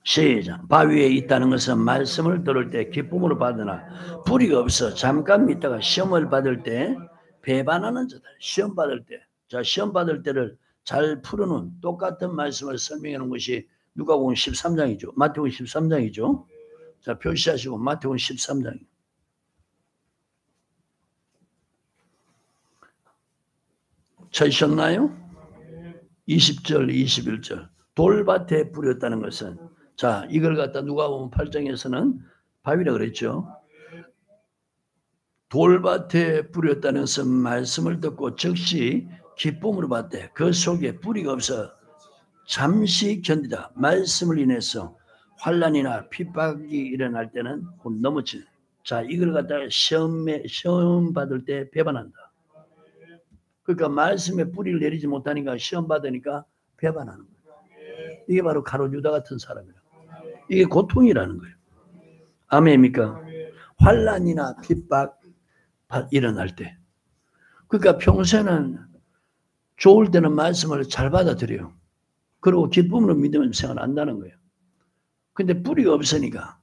시작. 바위에 있다는 것은 말씀을 들을 때 기쁨으로 받으나 뿌리가 없어 잠깐 믿다가 시험을 받을 때 배반하는 자다. 시험 받을 때. 자, 시험 받을 때를 잘 풀어놓은 똑같은 말씀을 설명해 놓은 것이 누가복음 13장이죠. 마태복음 13장이죠. 자, 표시하시고 마태복음 13장이요. 찾으셨나요? 20절, 21절. 돌밭에 뿌렸다는 것은 자, 이걸 갖다 누가복음 8장에서는 바위라 그랬죠. 돌밭에 뿌렸다는 것은 말씀을 듣고 즉시 기쁨으로 받되 그 속에 뿌리가 없어 잠시 견디다 말씀을 인해서 환난이나 핍박이 일어날 때는 곧 넘어지는. 자, 이걸 갖다가 시험 받을 때 배반한다. 그러니까 말씀에 뿌리를 내리지 못하니까 시험 받으니까 배반하는 거예요. 이게 바로 가룟 유다 같은 사람이에요. 이게 고통이라는 거예요. 아멘입니까? 환난이나 핍박 일어날 때. 그러니까 평소에는 좋을 때는 말씀을 잘 받아들여요. 그리고 기쁨으로 믿으면 생활한다는 거예요. 근데 뿌리가 없으니까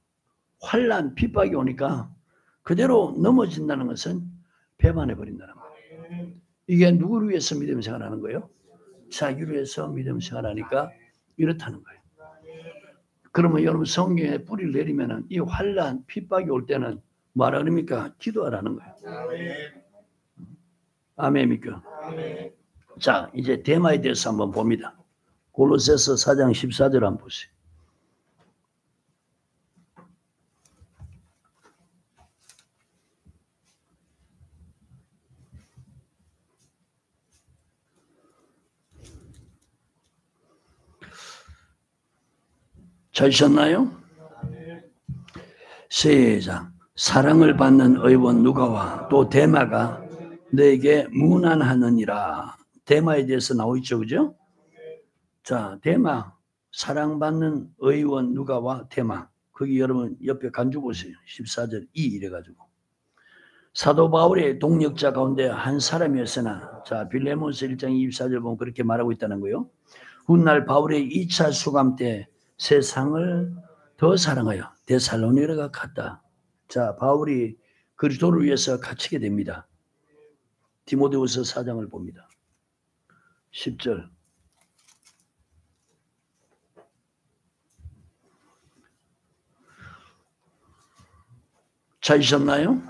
환난, 핍박이 오니까 그대로 넘어진다는 것은 배반해버린다는 거예요. 이게 누구를 위해서 믿음 생활하는 거예요? 자기를 위해서 믿음 생활하니까 이렇다는 거예요. 그러면 여러분 성경에 뿌리를 내리면은 이 환난, 핍박이 올 때는 뭐라 그럽니까? 기도하라는 거예요. 아멘입니까? 자, 이제 데마에 대해서 한번 봅니다. 골로새서 4장 14절 한번 보세요. 찾으셨나요? 시작. 사랑을 받는 의원 누가와 또 데마가 너에게 문안하느니라. 데마에 대해서 나오죠, 그죠? 자, 데마, 사랑받는 의원 누가와 데마. 거기 여러분 옆에 간주 보세요. 14절 2 이래가지고. 사도 바울의 동역자 가운데 한 사람이었으나, 자, 빌레몬서 1장 24절 보면 그렇게 말하고 있다는 거예요. 훗날 바울의 2차 수감 때 세상을 더 사랑하여 데살로니가로 갔다. 자, 바울이 그리스도를 위해서 갇히게 됩니다. 디모데후서 4장을 봅니다. 10절. 찾으셨나요?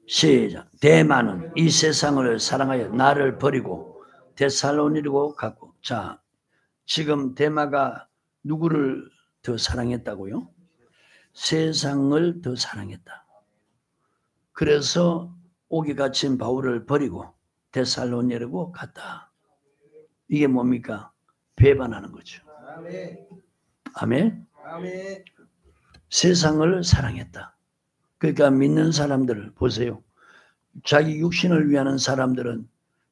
시작. 데마는 이 세상을 사랑하여 나를 버리고 데살로니가로 갔고. 자, 지금 데마가 누구를 더 사랑했다고요? 세상을 더 사랑했다. 그래서 옥에 갇힌 바울을 버리고 데살로니가로 갔다. 이게 뭡니까? 배반하는 거죠. 아멘. 아멘. 세상을 사랑했다. 그러니까 믿는 사람들 보세요. 자기 육신을 위하는 사람들은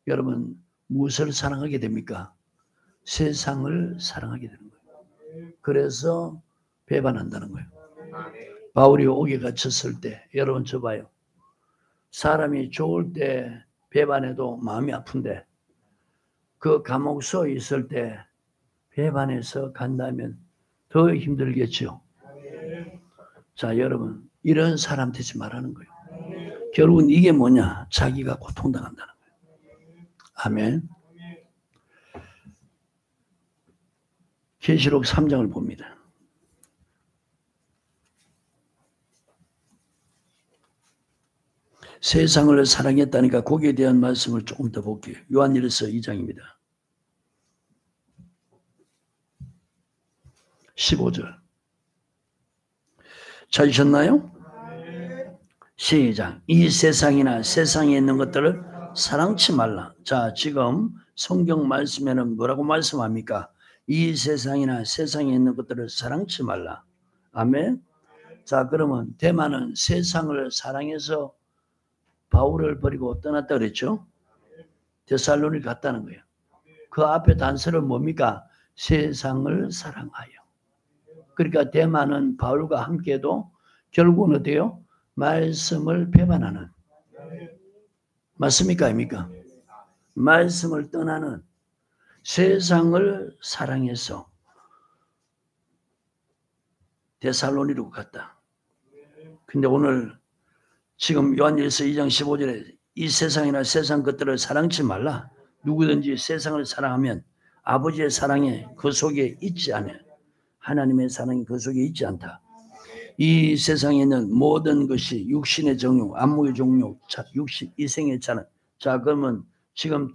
여러분 무엇을 사랑하게 됩니까? 세상을 사랑하게 되는 거예요. 그래서 배반한다는 거예요. 바울이 옥에 갇혔을 때 여러분 저 봐요. 사람이 좋을 때 배반해도 마음이 아픈데 그 감옥소에 있을 때 배반해서 간다면 더 힘들겠죠. 자, 여러분 이런 사람 되지 말라는 거예요. 결국은 이게 뭐냐? 자기가 고통당한다는 거예요. 아멘. 계시록 3장을 봅니다. 세상을 사랑했다니까 거기에 대한 말씀을 조금 더 볼게요. 요한일서 2장입니다. 15절. 찾으셨나요? 시작. 이 세상이나 세상에 있는 것들을 사랑치 말라. 자, 지금 성경 말씀에는 뭐라고 말씀합니까? 이 세상이나 세상에 있는 것들을 사랑치 말라. 아멘. 자, 그러면 데마는 세상을 사랑해서 바울을 버리고 떠났다 그랬죠? 데살로니가 갔다는 거예요. 그 앞에 단서는 뭡니까? 세상을 사랑하여. 그러니까 데마는 바울과 함께도 결국은 어때요? 말씀을 배반하는. 맞습니까? 아닙니까? 말씀을 떠나는 세상을 사랑해서 데살로니로 갔다. 근데 오늘 지금 요한일서 2장 15절에 이 세상이나 세상 것들을 사랑치 말라. 누구든지 세상을 사랑하면 아버지의 사랑이 그 속에 있지 않아요. 하나님의 사랑이 그 속에 있지 않다. 이 세상에 있는 모든 것이 육신의 정욕, 안목의 정욕, 육신, 이생의 차는. 자, 그러면 지금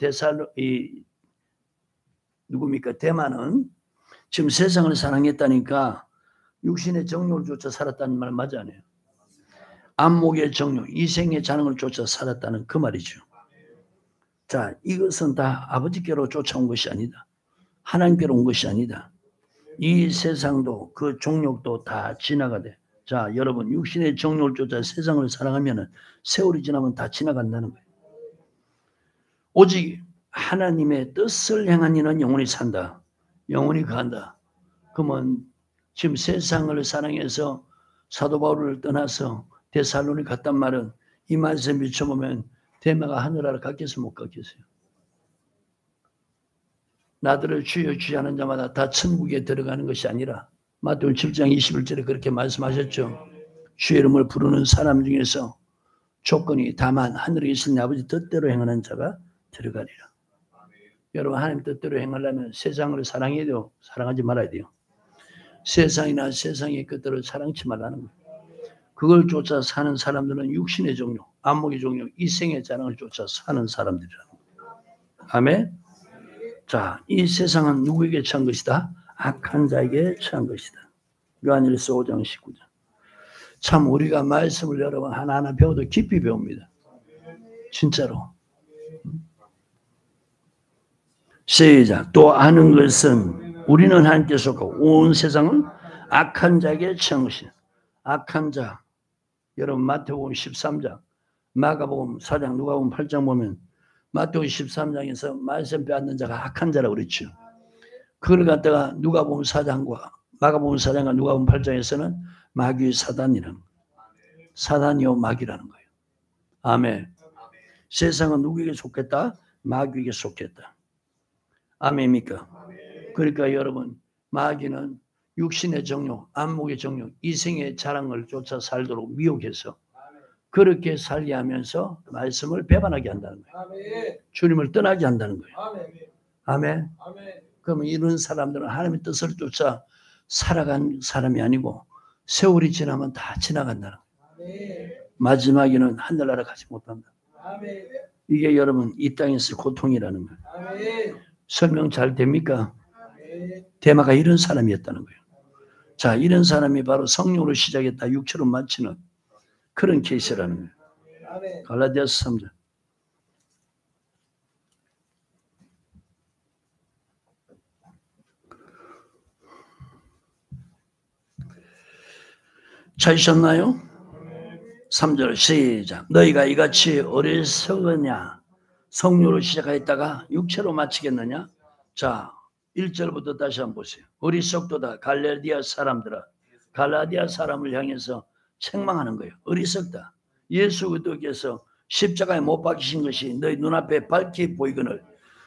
누굽니까? 데마는 지금 세상을 사랑했다니까 육신의 정욕을 쫓아 살았다는 말 맞지 않아요? 안목의 정욕, 이생의 자능을 쫓아 살았다는 그 말이죠. 자, 이것은 다 아버지께로 쫓아온 것이 아니다. 하나님께로 온 것이 아니다. 이 세상도 그 정욕도 다 지나가대. 자, 여러분 육신의 정욕을 쫓아 세상을 사랑하면 세월이 지나면 다 지나간다는 거예요. 오직 하나님의 뜻을 행한 이는 영원히 산다. 영원히 간다. 그러면 지금 세상을 사랑해서 사도 바울을 떠나서 데살로니 갔단 말은 이 말씀 비춰보면 데마가 하늘나라 갔겠어요? 못 갔겠어요? 나들을 주여 주여 하는 자마다 다 천국에 들어가는 것이 아니라 마태복음 7장 21절에 그렇게 말씀하셨죠. 주의 이름을 부르는 사람 중에서 조건이 다만 하늘에 계신 아버지 뜻대로 행하는 자가 들어가리라. 여러분 하나님 뜻대로 행하려면 세상을 사랑해야 돼요? 사랑하지 말아야 돼요? 세상이나 세상의 것들을 사랑치 말라는 거예요. 그걸 쫓아 사는 사람들은 육신의 정욕, 안목의 종력, 이생의 자랑을 쫓아 사는 사람들이라는 거예요. 아멘. 자, 이 세상은 누구에게 처한 것이다? 악한 자에게 처한 것이다. 요한일서 5장 19절. 참 우리가 말씀을 여러분 하나하나 배워도 깊이 배웁니다. 진짜로. 시작. 또 아는 것은 우리는 하나님께 속하고 온 세상은 악한 자에게 처한 것이다. 악한 자. 여러분 마태복음 13장, 마가복음 4장, 누가복음 8장 보면 마태복음 13장에서 말씀 빼앗는 자가 악한 자라고 그랬죠. 그걸 갖다가 누가복음 4장과 마가복음 4장과 누가복음 8장에서는 마귀의 사단이라는 거예요. 사단이요 마귀라는 거예요. 아멘. 세상은 누구에게 속했다? 마귀에게 속했다. 아멘입니까? 그러니까 여러분 마귀는 육신의 정욕, 안목의 정욕, 이생의 자랑을 쫓아 살도록 미혹해서 그렇게 살게 하면서 말씀을 배반하게 한다는 거예요. 주님을 떠나게 한다는 거예요. 아멘. 그러면 이런 사람들은 하나님의 뜻을 쫓아 살아간 사람이 아니고 세월이 지나면 다 지나간다는 거예요. 마지막에는 하늘나라 가지 못한다. 이게 여러분 이 땅에서 고통이라는 거예요. 설명 잘 됩니까? 데마가 이런 사람이었다는 거예요. 자, 이런 사람이 바로 성령으로 시작했다 육체로 마치는 그런 케이스라는 거예요. 갈라디아서 3장. 찾으셨나요? 3절 시작. 너희가 이같이 어리석으냐? 성령으로 시작하였다가 육체로 마치겠느냐? 자, 1절부터 다시 한번 보세요. 어리석도다 갈라디아 사람들아. 갈라디아 사람을 향해서 책망하는 거예요. 어리석다. 예수 그리스도께서 십자가에 못 박히신 것이 너희 눈앞에 밝히 보이거늘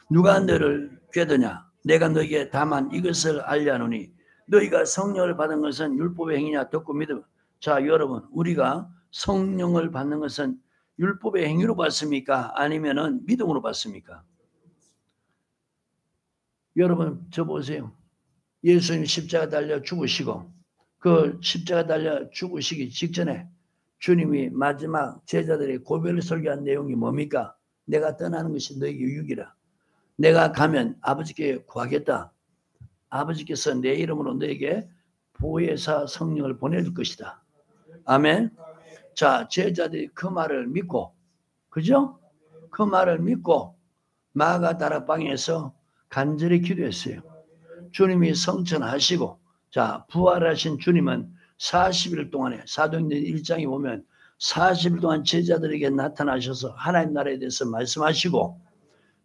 누가 너를 꾀드냐? 내가 너희에게 다만 이것을 알려하노니 너희가 성령을 받은 것은 율법의 행위냐 듣고 믿음. 자, 여러분 우리가 성령을 받는 것은 율법의 행위로 받습니까? 아니면은 믿음으로 받습니까? 여러분 저 보세요. 예수님 십자가 달려 죽으시고 그 십자가 달려 죽으시기 직전에 주님이 마지막 제자들의 고백을 설교한 내용이 뭡니까? 내가 떠나는 것이 너에게 유익이라. 내가 가면 아버지께 구하겠다. 아버지께서 내 이름으로 너에게 보혜사 성령을 보내줄 것이다. 아멘. 자, 제자들이 그 말을 믿고, 그죠? 그 말을 믿고 마가 다락방에서 간절히 기도했어요. 주님이 성천하시고, 자, 부활하신 주님은 40일 동안에 사도행전 1장에 보면 40일 동안 제자들에게 나타나셔서 하나님 나라에 대해서 말씀하시고,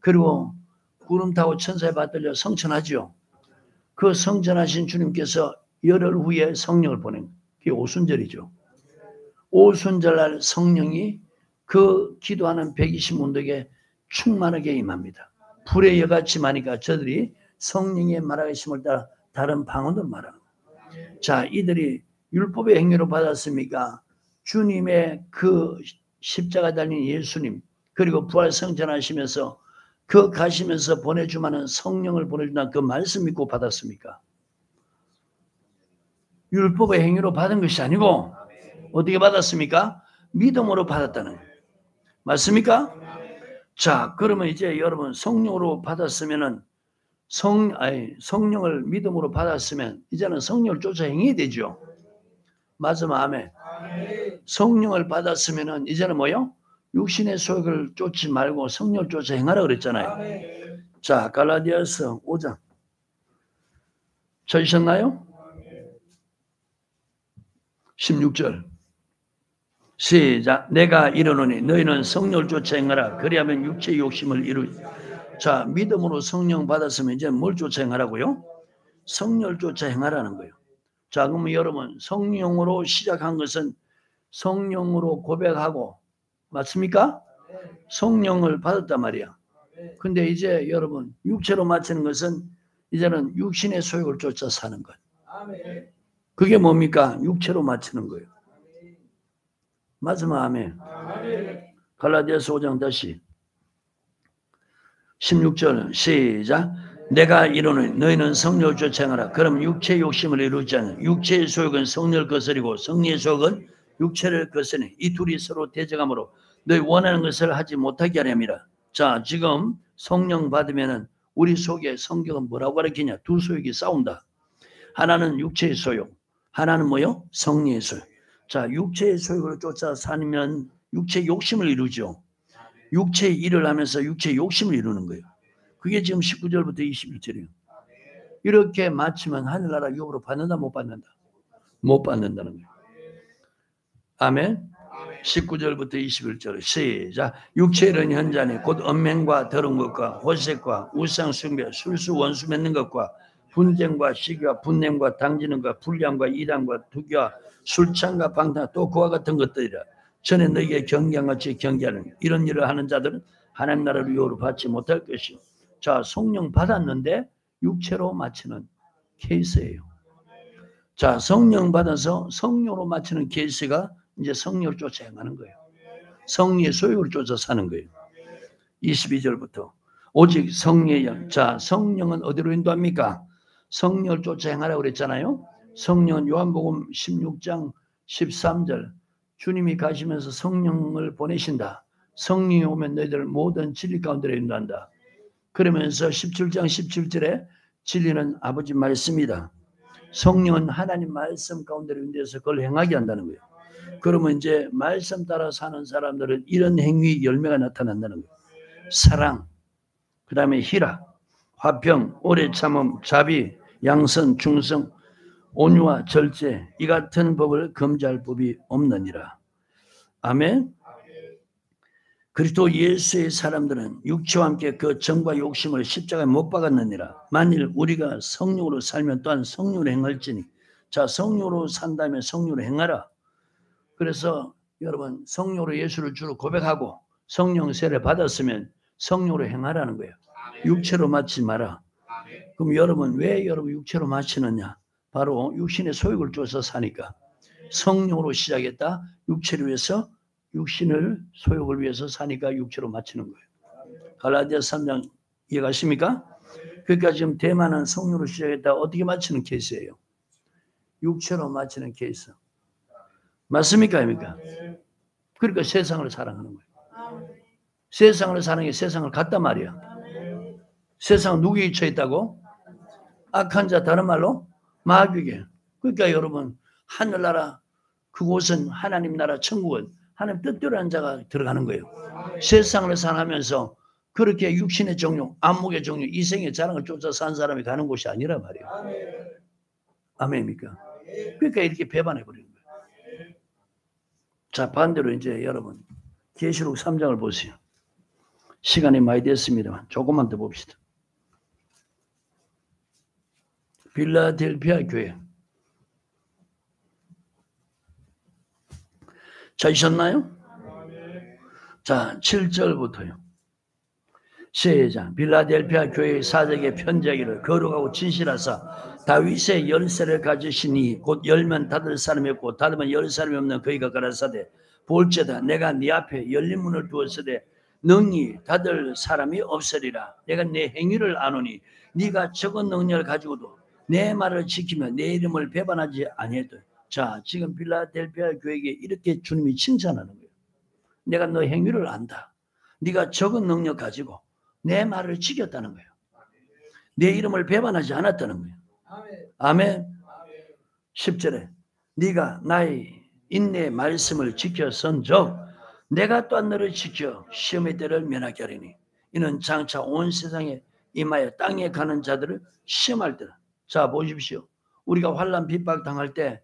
그리고 구름 타고 천사에 받들려 성천하죠. 그 성천하신 주님께서 열흘 후에 성령을 보낸 그게 오순절이죠. 오순절날 성령이 그 기도하는 120문덕에 충만하게 임합니다. 불의 여같이 마니까 저들이 성령의 말하심을 따라 다른 방언으로 말하는 거예요. 자, 이들이 율법의 행위로 받았습니까? 주님의 그 십자가 달린 예수님 그리고 부활 성천하시면서 그 가시면서 보내주마는 성령을 보내준다는 그 말씀 믿고 받았습니까? 율법의 행위로 받은 것이 아니고 어떻게 받았습니까? 믿음으로 받았다는 거예요. 맞습니까? 자, 그러면 이제 여러분 성령으로 받았으면은 성령을 믿음으로 받았으면 이제는 성령을 쫓아 행해야 되죠. 맞으면 아멘. 성령을 받았으면은 이제는 뭐요? 육신의 소욕을 쫓지 말고 성령을 쫓아 행하라 그랬잖아요. 자, 갈라디아서 5장 찾으셨나요? 16절 시작. 내가 이르노니 너희는 성령을 쫓아 행하라. 그리하면 육체의 욕심을 이루지. 자, 믿음으로 성령 받았으면 이제 뭘 쫓아 행하라고요? 성령을 쫓아 행하라는 거예요. 자, 그러면 여러분 성령으로 시작한 것은 성령으로 고백하고 맞습니까? 성령을 받았단 말이야. 근데 이제 여러분 육체로 마치는 것은 이제는 육신의 소욕을 쫓아 사는 것. 그게 뭡니까? 육체로 마치는 거예요. 맞으면 아멘. 갈라디아서 5장 다시 16절 시작. 내가 이르노니 너희는 성령을 쫓아 행하라. 그럼 육체의 욕심을 이루지 않는 육체의 소욕은 성령을 거스리고 성령의 소욕은 육체를 거스리니 이 둘이 서로 대적하므로 너희 원하는 것을 하지 못하게 하렵니다. 자, 지금 성령 받으면은 우리 속에 성경은 뭐라고 가르치냐? 두 소욕이 싸운다. 하나는 육체의 소욕, 하나는 뭐요? 성령의 소욕. 자, 육체의 소욕을 쫓아 살면 육체의 욕심을 이루죠. 육체의 일을 하면서 육체의 욕심을 이루는 거예요. 그게 지금 19절부터 21절이에요. 이렇게 맞추면 하늘나라 유업으로 받는다, 못 받는다? 못 받는다는 거예요. 아멘. 19절부터 21절 시작. 육체는 현자니 곧 언맹과 더러운 것과 호색과 우상 숭배, 술수 원수 맺는 것과 분쟁과 시기와 분냄과 당지는 것, 불량과 이단과 투기와 술창과 방탕 또 그와 같은 것들이라. 전에 너희에게 경계한같이 경계하는 이런 일을 하는 자들은 하나님 나라를 유업으로 받지 못할 것이요. 자, 성령 받았는데 육체로 맞추는 케이스예요. 자, 성령 받아서 성령으로 맞추는 케이스가 이제 성령을 쫓아 행하는 거예요. 성령의 소욕을 쫓아 사는 거예요. 22절부터 오직 성령의 영. 자, 성령은 어디로 인도합니까? 성령을 쫓아 행하라고 그랬잖아요. 성령은 요한복음 16장 13절 주님이 가시면서 성령을 보내신다. 성령이 오면 너희들 모든 진리 가운데로 인도한다. 그러면서 17장 17절에 진리는 아버지 말씀이다. 성령은 하나님 말씀 가운데로 인도해서 그걸 행하게 한다는 거예요. 그러면 이제 말씀 따라 사는 사람들은 이런 행위 열매가 나타난다는 거예요. 사랑, 그 다음에 희락, 화평, 오래 참음, 자비, 양선, 충성, 온유와 절제, 이 같은 법을 금지할 법이 없느니라. 아멘. 그리스도 예수의 사람들은 육체와 함께 그 정과 욕심을 십자가에 못 박았느니라. 만일 우리가 성령으로 살면 또한 성령으로 행할지니. 자, 성령으로 산다면 성령으로 행하라. 그래서 여러분 성령으로 예수를 주로 고백하고 성령 세례 받았으면 성령으로 행하라는 거예요. 육체로 맞지 마라. 그럼 여러분 왜 여러분 육체로 맞히느냐? 바로 육신의 소욕을 쫓아 사니까. 성령으로 시작했다. 육체를 위해서 육신을 소욕을 위해서 사니까 육체로 맞추는 거예요. 갈라디아서 3장 이해가십니까? 그러니까 지금 대만은 성령으로 시작했다. 어떻게 맞추는 케이스예요? 육체로 맞추는 케이스. 맞습니까? 아닙니까? 그러니까 세상을 사랑하는 거예요. 세상을 사랑해 세상을 갖단 말이야. 세상은 누구에 처해 있다고? 악한 자, 다른 말로 마귀에게. 그러니까 여러분 하늘나라 그곳은 하나님 나라 천국은 하나님 뜻대로 한 자가 들어가는 거예요. 세상을 사랑하면서 그렇게 육신의 종류, 안목의 종류, 이생의 자랑을 쫓아 산 사람이 가는 곳이 아니란 말이에요. 아멘입니까? 그러니까 이렇게 배반해 버리는 거예요. 자, 반대로 이제 여러분 계시록 3장을 보세요. 시간이 많이 됐습니다만 조금만 더 봅시다. 필라델피아 교회. 찾으셨나요? 자, 7절부터요. 시작. 빌라델피아 교회의 사적에 편지하기를 거룩하고 진실하사 다윗의 열쇠를 가지시니 곧 열면 닫을 사람이 없고 닫으면 열 사람이 없는 그이가 가라사대 볼지어다 내가 네 앞에 열린 문을 두었으되 능히 닫을 사람이 없으리라. 내가 내 행위를 아노니 네가 적은 능력을 가지고도 내 말을 지키며 내 이름을 배반하지 아니했다. 자, 지금 빌라델피아 교회에게 이렇게 주님이 칭찬하는 거예요. 내가 너 행위를 안다. 네가 적은 능력 가지고 내 말을 지켰다는 거예요. 내 이름을 배반하지 않았다는 거예요. 아멘. 10절에 네가 나의 인내의 말씀을 지켰은즉 내가 또한 너를 지켜 시험의 때를 면하게 하리니 이는 장차 온 세상에 임하여 땅에 가는 자들을 시험할 때다. 자, 보십시오. 우리가 환난 핍박 당할 때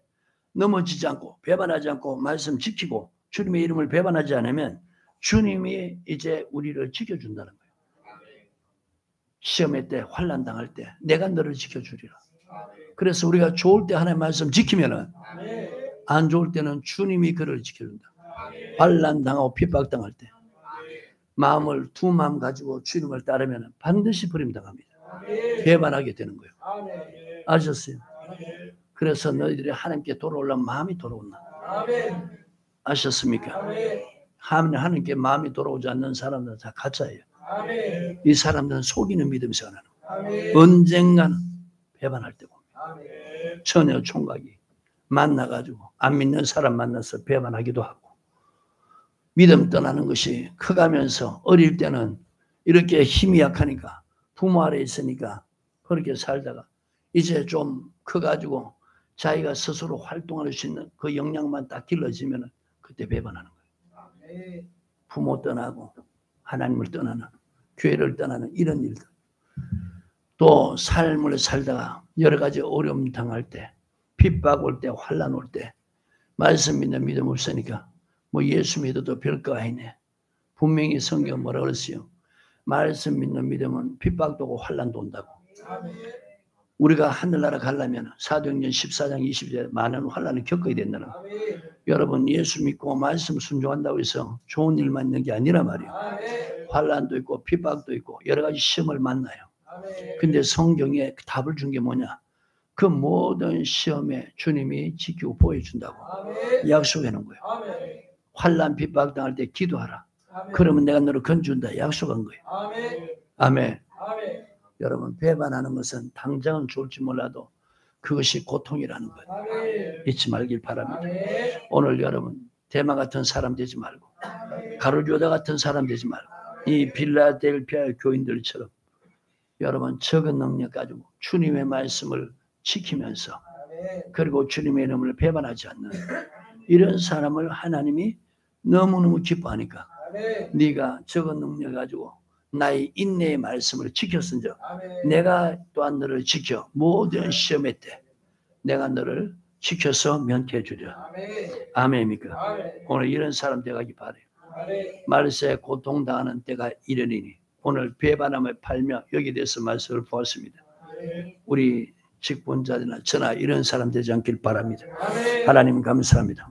넘어지지 않고 배반하지 않고 말씀 지키고 주님의 이름을 배반하지 않으면 주님이 이제 우리를 지켜준다는 거예요. 시험의 때 환난 당할 때 내가 너를 지켜주리라. 그래서 우리가 좋을 때 하나님의 말씀 지키면은 안 좋을 때는 주님이 그를 지켜준다. 환난 당하고 핍박 당할 때 마음을 두 마음 가지고 주님을 따르면 반드시 버림당합니다. 배반하게 되는 거예요. 아셨어요? 그래서 너희들이 하나님께 돌아오려면 마음이 돌아온다. 아셨습니까? 하나님께 마음이 돌아오지 않는 사람들은 다 가짜예요. 이 사람들은 속이는 믿음이 생각나는 거예요. 언젠가는 배반할 때고 처녀 총각이 만나가지고 안 믿는 사람 만나서 배반하기도 하고 믿음 떠나는 것이 커가면서 어릴 때는 이렇게 힘이 약하니까 부모 아래 있으니까 그렇게 살다가 이제 좀 커가지고 자기가 스스로 활동할 수 있는 그 역량만 딱 길러지면 그때 배반하는 거예요. 부모 떠나고 하나님을 떠나는 교회를 떠나는 이런 일들. 또 삶을 살다가 여러 가지 어려움 당할 때 핍박 올 때 환난 올 때 말씀 믿는 믿음 없으니까 뭐 예수 믿어도 별거 아니네. 분명히 성경 뭐라 그랬어요? 말씀 믿는 믿음은 핍박도 오고 환난도 온다고. 우리가 하늘나라 가려면 사도행전 14장 20절에 많은 환난을 겪어야 된다는 거예요. 여러분 예수 믿고 말씀 순종한다고 해서 좋은 일만 있는 게 아니라 말이에요. 환난도 있고 핍박도 있고 여러 가지 시험을 만나요. 근데 성경에 답을 준 게 뭐냐? 그 모든 시험에 주님이 지키고 보여준다고 약속해 놓은 거예요. 환난 핍박 당할 때 기도하라. 그러면 내가 너를 건준다 약속한 거예요. 아멘. 여러분 배반하는 것은 당장은 좋을지 몰라도 그것이 고통이라는 거예요. 잊지 말길 바랍니다. 오늘 여러분 대마 같은 사람 되지 말고 가룟유다 같은 사람 되지 말고 이 빌라델피아 교인들처럼 여러분 적은 능력 가지고 주님의 말씀을 지키면서 그리고 주님의 이름을 배반하지 않는 이런 사람을 하나님이 너무너무 기뻐하니까 네가 적은 능력 가지고 나의 인내의 말씀을 지켰은즉 내가 또한 너를 지켜 모든 시험의 때 내가 너를 지켜서 면케해 주리라. 아멘입니까? 오늘 이런 사람 되가기 바래요. 말세 고통당하는 때가 이르리니 오늘 배반함을 팔며 여기에 대해서 말씀을 보았습니다. 우리 직분자들이나 저나 이런 사람 되지 않길 바랍니다. 하나님 감사합니다.